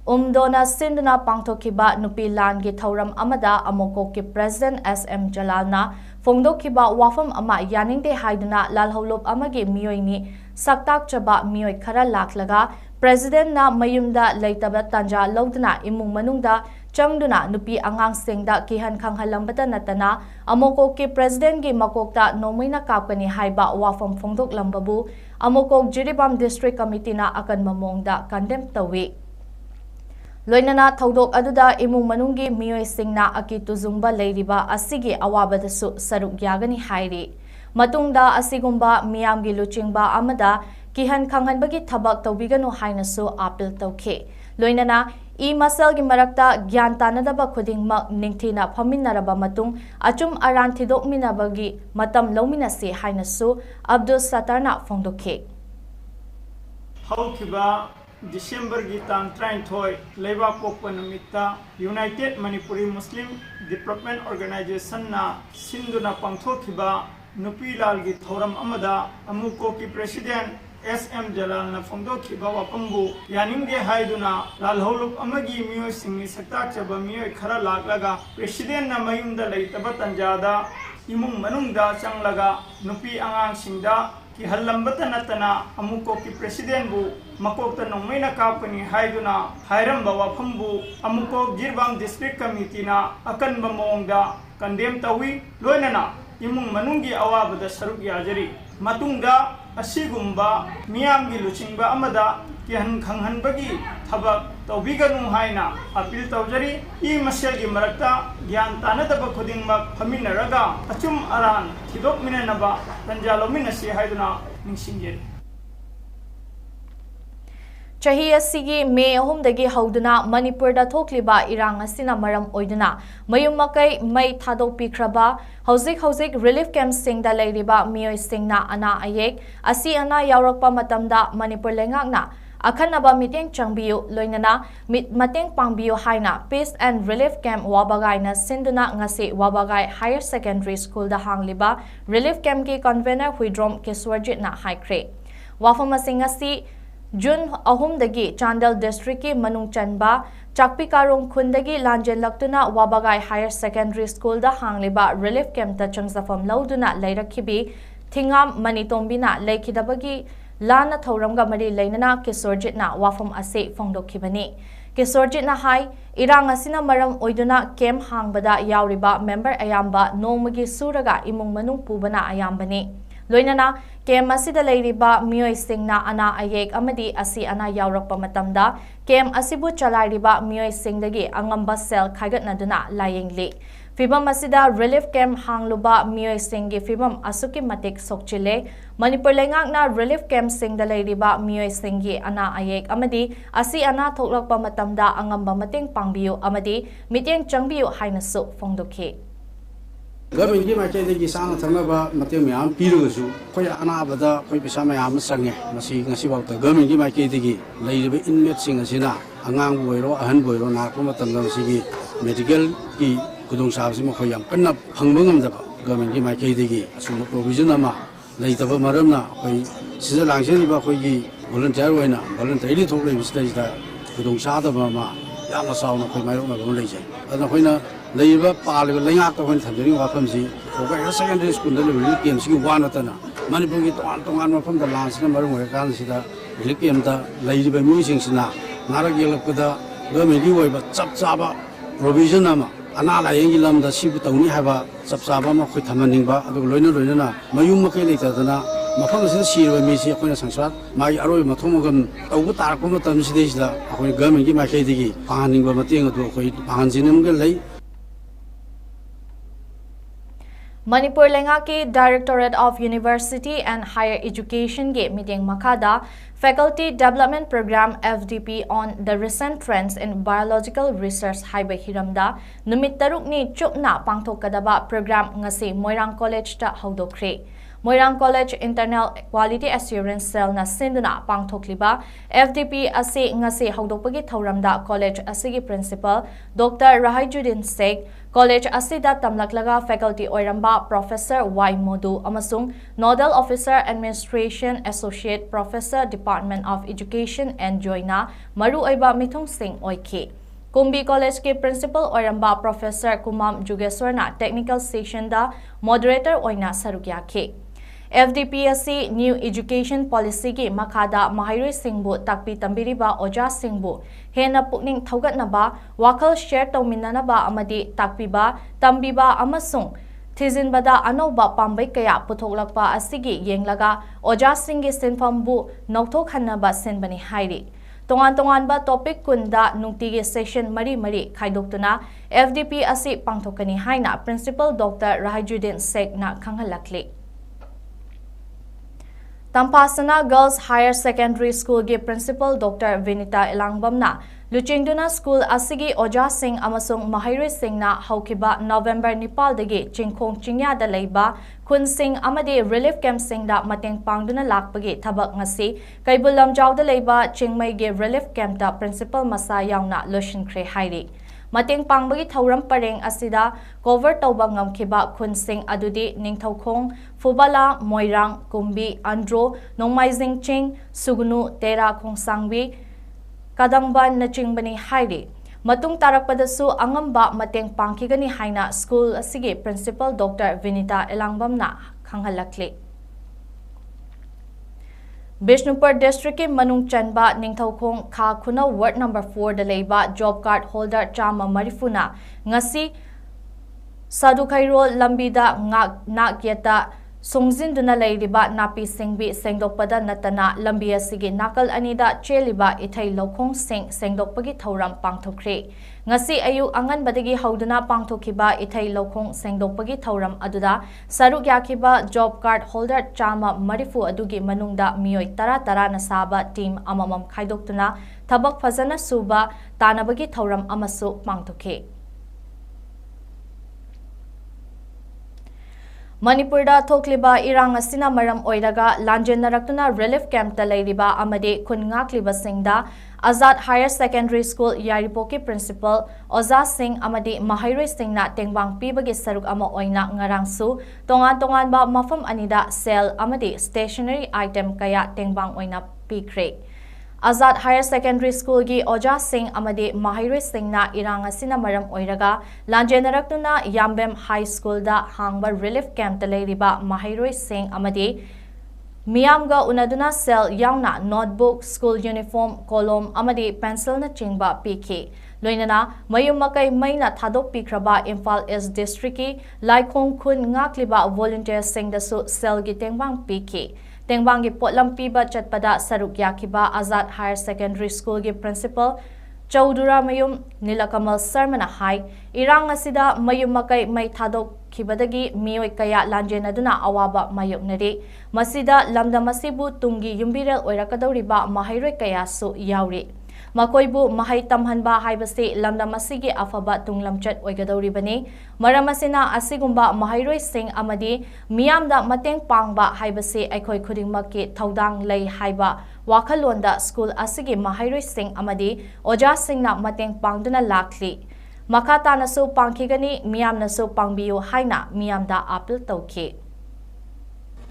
Umdona Sinduna Pangtokiba Nupi Langi Thauram Amada Amokoki President SM Jalalna Fongdokiba Wafam Ama Yaningde Haiduna Lalholop Amagi Mioini Saktak Chaba Mioi Kara Laklaga President na Mayumda Laitaba Tanja Lodna Imung Manungda Changduna Nupi Angang Singda Kihan Kanghalambata Natana Amokoki President gi Makokta Nomaina Kapani Haiba Wafam Fongdok Lambabu Amokok Jiribam District Committee na akan mamongda condemn tawi Loinana thodok aduda imung manunggi miyoi singna akituzungba leiriba asigi awabadasu saruk yagani hairi matungda asigumba miyamgi luchingba amada kihan khanghanbagi thabak tawbiganu hainasu appeal tawkhe loinana masalgi marakta gyan tanadaba khudingmak ningthina phaminaraba matung achum aran thidokminabagi matam lominase hainasu Abdus Sattarna fongdokhe Haukiba December Gitang Train Toy Leva Popanamita United Manipuri Muslim Development Organization na Sinduna Pangthokiba Nupilal Gi Thoram Amada Amukoki President SM Jalal na Fongdokiba Wapambu Yaningge Haiduna Lalholuk Amagi Mio Singni Sakta Chaba Mio Khara Laklaga President na Mayumda Laitaba Tanjada Imung Manungda Changlaga Nupi Angang Singda Kihalambata natana Amukoki President bu Makokta Nongmaina Kapani Haiduna Hairamba Wapambu Amukok Jiribam District Committee na akan bamongda condemn tawi loinana imung manungi awabada saruk yajari matungda asigumba miyamgi luchingba amada kihan khanghanbagi thabak tawbiganu haina appeal tawjari maselgi marakta gyan tanadaba khudingmak phaminaraga achum aran thidok minanaba tanjalominasi haiduna ningsingjeri Chahi asigi May 3 dagi hauduna Manipur da thokliba irang asina maram oiduna mayumakai mai thadok pikraba hauzik relief camp singda leiriba mioi singna ana ayek asi ana yaurakpa matamda Manipur lengakna akhanaba meeting changbiu loinana mateng pangbiu haina peace and relief camp wabagai na sinduna ngasi wabagai higher secondary school da hangliba relief camp ki convener huidrom 𝐾𝐄𝐲𝐸 na haikre wafamasi June 3 dagi Chandel district ki manung chanba chakpi karong khundagi lanjel laktuna wabagai higher secondary school da hangliba relief camp ta changsafam lauduna leirakhibi thingam manitombina leikhidabagi lana thoramga mari leinana 𝐾𝐄𝐸𝐸 na wafam ase fongdokhibani 𝐾𝐄𝐸𝐸 na hai irang asina maram oiduna camp hangbada yauriba member ayamba nomagi suraga imung manung pubana ayambani loinana camp asida leiriba mioi singna ana ayek amadi asi ana yaurakpa matamda camp asibu chalairiba mioi singdagi angamba cell khaigatnaduna layengli fibam asida relief camp hangluba mioi singi fibam asuki matik sokchile Manipur lengakna relief camp singda leiriba mioi singi ana ayek amadi asi ana thoklakpa matamda angamba mating pangbiu amadi mityeng changbiu hainasu fongdokhe Government ma che de sang thanga ba mate myam piru su khoi ana bada khoi pisa myam sange masi ngasi ba government ma che de gi lei be inmate sing asina angang boiro ahan boiro na ko matam dam si gi medical ki ꯈꯨꯗꯣꯡꯆꯥꯕꯁꯤ ꯃꯈꯣꯏ ꯌꯥꯝ ꯀꯟꯅ ꯐꯪꯕ ꯉꯝꯗꯕ ꯒꯚꯔꯟꯃꯦꯟꯠꯀꯤ ꯃꯥꯏꯀꯩꯗꯒꯤ ꯑꯁꯨꯝꯕ ꯄ꯭ꯔꯣꯕꯤꯖꯟ ꯑꯃ ꯂꯩꯇꯕ ꯃꯔꯝꯅ ꯑꯩꯈꯣꯏ ꯁꯤꯗ ꯂꯥꯡꯖꯔꯤꯕ ꯑꯩꯈꯣꯏꯒꯤ ꯚꯣꯂꯨꯟꯇꯤꯌꯔ ꯑꯣꯏꯅ ꯚꯣꯂꯨꯟꯇꯔꯤꯗꯤ ꯊꯣꯛꯂꯤꯕꯁꯤꯗꯩꯁꯤꯗ ꯈꯨꯗꯣꯡꯆꯥꯗꯕ ꯑꯃ ꯌꯥꯝꯅ ꯆꯥꯎꯅ ꯑꯩꯈꯣꯏ ꯃꯥꯌꯣꯛꯅꯕ ꯑꯃ ꯂꯩꯖꯩ ꯑꯗꯨꯅ ꯑꯩꯈꯣꯏꯅ ꯂꯩꯔꯤꯕ ꯄꯥꯜꯂꯤꯕ ꯂꯩꯉꯥꯛꯇ ꯑꯩꯈꯣꯏꯅ ꯊꯝꯖꯔꯤꯕ ꯋꯥꯐꯝꯁꯤ ꯍꯥꯌꯔ ꯁꯦꯀꯦꯟꯗꯔꯤ ꯁ꯭ꯀꯨꯜꯗ ꯂꯩꯕ ꯔꯤꯂꯤꯐ ꯀꯦꯝꯞꯁꯤꯒꯤ ꯋꯥ ꯅꯠꯇꯅ ꯃꯅꯤꯄꯨꯔꯒꯤ ꯇꯣꯉꯥꯟ ꯇꯣꯉꯥꯟꯕ ꯃꯐꯝꯗ ꯂꯥꯟꯁꯤꯅ ꯃꯔꯝ ꯑꯣꯏꯔꯀꯥꯟꯁꯤꯗ ꯔꯤꯂꯤꯐ ꯀꯦꯝꯞꯇ ꯂꯩꯔꯤꯕ ꯃꯤꯑꯣꯏꯁꯤꯡꯁꯤꯅ ꯅꯥꯔꯛ ꯌꯦꯛꯂꯛꯄꯗ ꯒꯚꯔꯟꯃꯦꯟꯠꯀꯤ ꯑꯣꯏꯕ ꯆꯞ ꯆꯥꯕ ꯄ꯭ꯔꯣꯕꯤꯖꯟ ꯑꯃ ꯑꯅꯥ ꯂꯥꯏꯌꯦꯡꯒꯤ ꯂꯝꯗ ꯁꯤꯕꯨ ꯇꯧꯅꯤ ꯍꯥꯏꯕ ꯆꯞ ꯆꯥꯕ ꯑꯃ ꯑꯩꯈꯣꯏ ꯊꯝꯍꯟꯅꯤꯡꯕ ꯑꯗꯨꯒ ꯂꯣꯏꯅꯅ ꯃꯌꯨꯝ ꯃꯀꯩ ꯂꯩꯇꯗꯅ ꯃꯐꯝ ꯑꯁꯤꯗ ꯁꯤꯔꯤꯕ ꯃꯤꯁꯤ ꯑꯩꯈꯣꯏꯅ ꯁꯪꯁꯥꯔ ꯃꯥꯒꯤ ꯑꯔꯣꯏꯕ ꯃꯊꯣꯡ ꯃꯒꯝ ꯇꯧꯕ ꯇꯥꯔꯛꯄ ꯃꯇꯝꯁꯤꯗꯩꯁꯤꯗ ꯑꯩꯈꯣꯏ ꯒꯚꯔꯟꯃꯦꯟꯠꯀꯤ ꯃꯥꯏꯀꯩꯗꯒꯤ ꯄꯥꯡꯍꯟꯅꯤꯡꯕ ꯃꯇꯦꯡ ꯑꯗꯨ ꯑꯩꯈꯣꯏ ꯄꯥꯡꯍꯟꯖꯅꯤꯡꯕ ꯂꯩ Manipur Lengaki Directorate of University and Higher Education ge meeting makada Faculty Development Program FDP on the recent trends in biological research haiba hiramda numit taruk ni chupna pangthokadaba program ngasi Moirang College ta haudokre Moirang College Internal Quality Assurance Cell na sinduna pangthokliba FDP ase ngasi haudokpagi thauramda college asigi principal Dr. Rahaijuddin Sheikh College asida tamlaklaga faculty oiramba Professor Y Modu amasung Nodal Officer Administration Associate Professor Department of Education and Joina Maru Oiba Mithung Singh Oike Kumbi College ke Principal oiramba Professor Kumam Jugeswarna Technical Session da Moderator oina sarukyake FDPSC New Education Policy ki makada Mahairoi Singbu takpi tambiriba Oja Singbu hena pukning thaugatnaba wakal share tauminnanaba amadi takpiba tambiba amasung thizinbada anoba pambai kaya puthoklakpa asigi yenglaga Oja Singgi sinfambu nauthokhanaba senbani hairi tongan ba topic kunda nungtigi session mari khaidoktuna FDP asi pangthokani haina Principal Dr. Rahaijuddin Sheikh na khanghalakli Tampasana Girls Higher Secondary School ge Principal Dr. Vinita Elangbamna Luchingduna School asigi Oja Singh amasung Mahairoi Singh na haukiba November Nepal dagi 𝐃𝐄𝐂𝐄𝐄 da leiba Khun Singh amadi relief camp Singh da mateng pangduna lakpagi thabak ngasi Kaibul Lamjau da leiba Chiangmai ge relief camp da Principal Masa yauna loshinkhre hairi Mateng pangbagi thauram pareng asida cover tauba ngamkhiba Khun Singh adudi Ningthaukhong Fubala Moirang Kumbi Andro Nongmaizing Ching Sugnu Tera Khongsangbi Kadangban nachingbani hairi Matung tarakpadasu angamba mateng pangkhigani haina school asigi Principal Dr. Vinita Elangbamna khanghalakli Bishnupur District ke Manung Chanba Ningthaukhong Kha Khuna Ward number 4 da leiba job card holder chama marifuna ngasi Sadukhairol lambida nakyata Sungzinduna leiriba napi singbi sengdokpada natana lambi asigi nakal anida cheliba ithai lokhong sengdokpagi thauram pangthokre ngasi ayu angan badagi hauduna pangthokhiba ithai lokhong sengdokpagi thauram aduda saruk yakhiba job card holder chama marifu adugi manungda miyoi tara na saba team amamam khaidoktuna thabak phajana suba tanabagi thauram amasu pangthokhe Manipur da thokliba irang asina maram oiraga lanjenarakuna relief camp ta leiriba amade khungakliba singda Azad Higher Secondary School Yaripoki Principal Oza Singh amadi Mahairoi Singh na tengbang pibagi saruk ama oina ngarangsu tongan ba mafam anida cell amadi stationary item kaya tengbang oina pikre Azad Higher Secondary School gi Oja Singh amadi Mahairoi Singh na irang asina maram oiraga lanjenarakuna Yambem High School da hangba relief camp ta leiriba Mahairoi Singh amadi Miyamga unaduna cell yauna notebook school uniform column amadi pencil na chingba pk loinana mayum makai maina thadok pikraba Imphal East District ki Laikhong Khun ngakliba volunteer sing da su cell gi tengbang pk Tengbangi potlam piba chatpada saruk yakhiba Azad Higher Secondary School gi Principal Chaudhura Mayum Nilakamal Sarmana hai irang asida mayum makai mai thadok khibadagi miyoi kaya lanjenaduna awaba mayoknari masida lamdamasibu tungi yumbirel oirakadoriba mahairoi kaya su yauri makoibu mahai tamhanba haibase lamdamasigi afaba tunglamchat oigadoribani maramasina asigumba mahairoi sing amadi miyamda mateng pangba haibase aikoi khudingmakki thaudang lei haiba wakhalonda school asigi mahairoi sing amadi Oja Singh na mateng pangduna lakli Makha tanasu pangkhigani miyamnasu pangbiyu haina miyamda appeal tawkhi.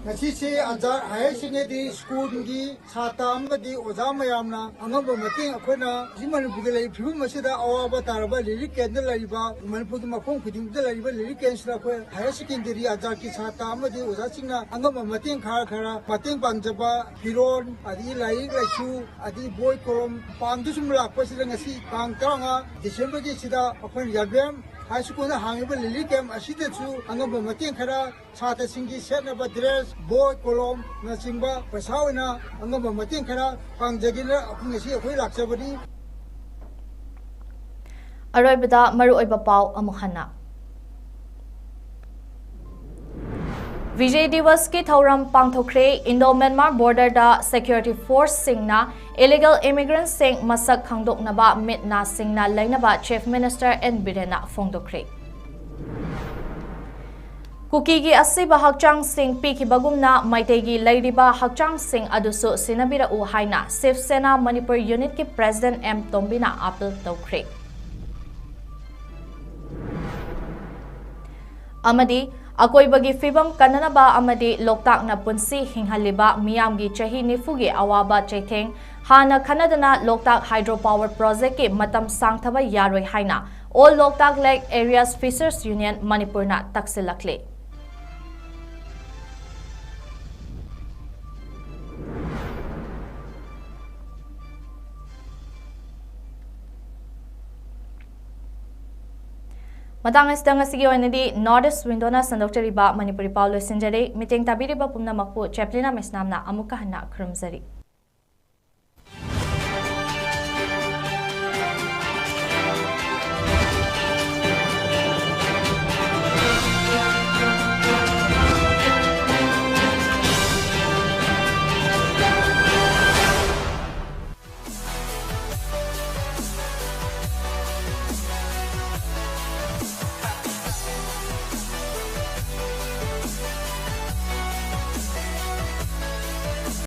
Ngasisi ajar higher secondary school gi sata amgadi oja mayamna angamba mating akhona Manipur gi lai phibum masida awaba taraba liri kendra lariba Manipur gi makhong khuding da lariba liri kensra khoi higher secondary ajar ki sata amgadi oja singna angamba mating khara mating pangjaba hiron adi lai laichu adi boy kolom pangdu sum lakpa sida ngasi tang taranga December gi sida akhon yabem high school na hangiba lili kem asida chu angamba mating khara sata singi setnaba dress boy kolom na singba pasawina angamba mating khara pangjagina ngasi akhoi laksabani Aroibada maru oiba pau amukhana. Vijay Divas ki thauram pangthokre Indo-Myanmar border da security force singna illegal immigrants sing masak khangdoknaba mitna singna lainaba chief minister N Birena phongdokre. Kuki gi asiba hakchang sing piki bagumna maitegi lairiba hakchang sing adusu sinabira u haina Shiv Sena Manipur unit ki president M Tombina appeal tokre. Amadi Akoibagi fibam kananaba amadi loktak na punsi hinghaliba miyamgi chahi nifugi awaba chaitheng hana kanadana loktak hydropower project ki matam sangthaba yaroi haina all loktak lake areas fishers union Manipur na taksilakle. Matang isdang sige oinadi Northeast Windona sandokteriba Manipuri Paulo Sinjari meeting tabiriba pumna makpu CHAPLINA MAISNAM na amukahana krumzari.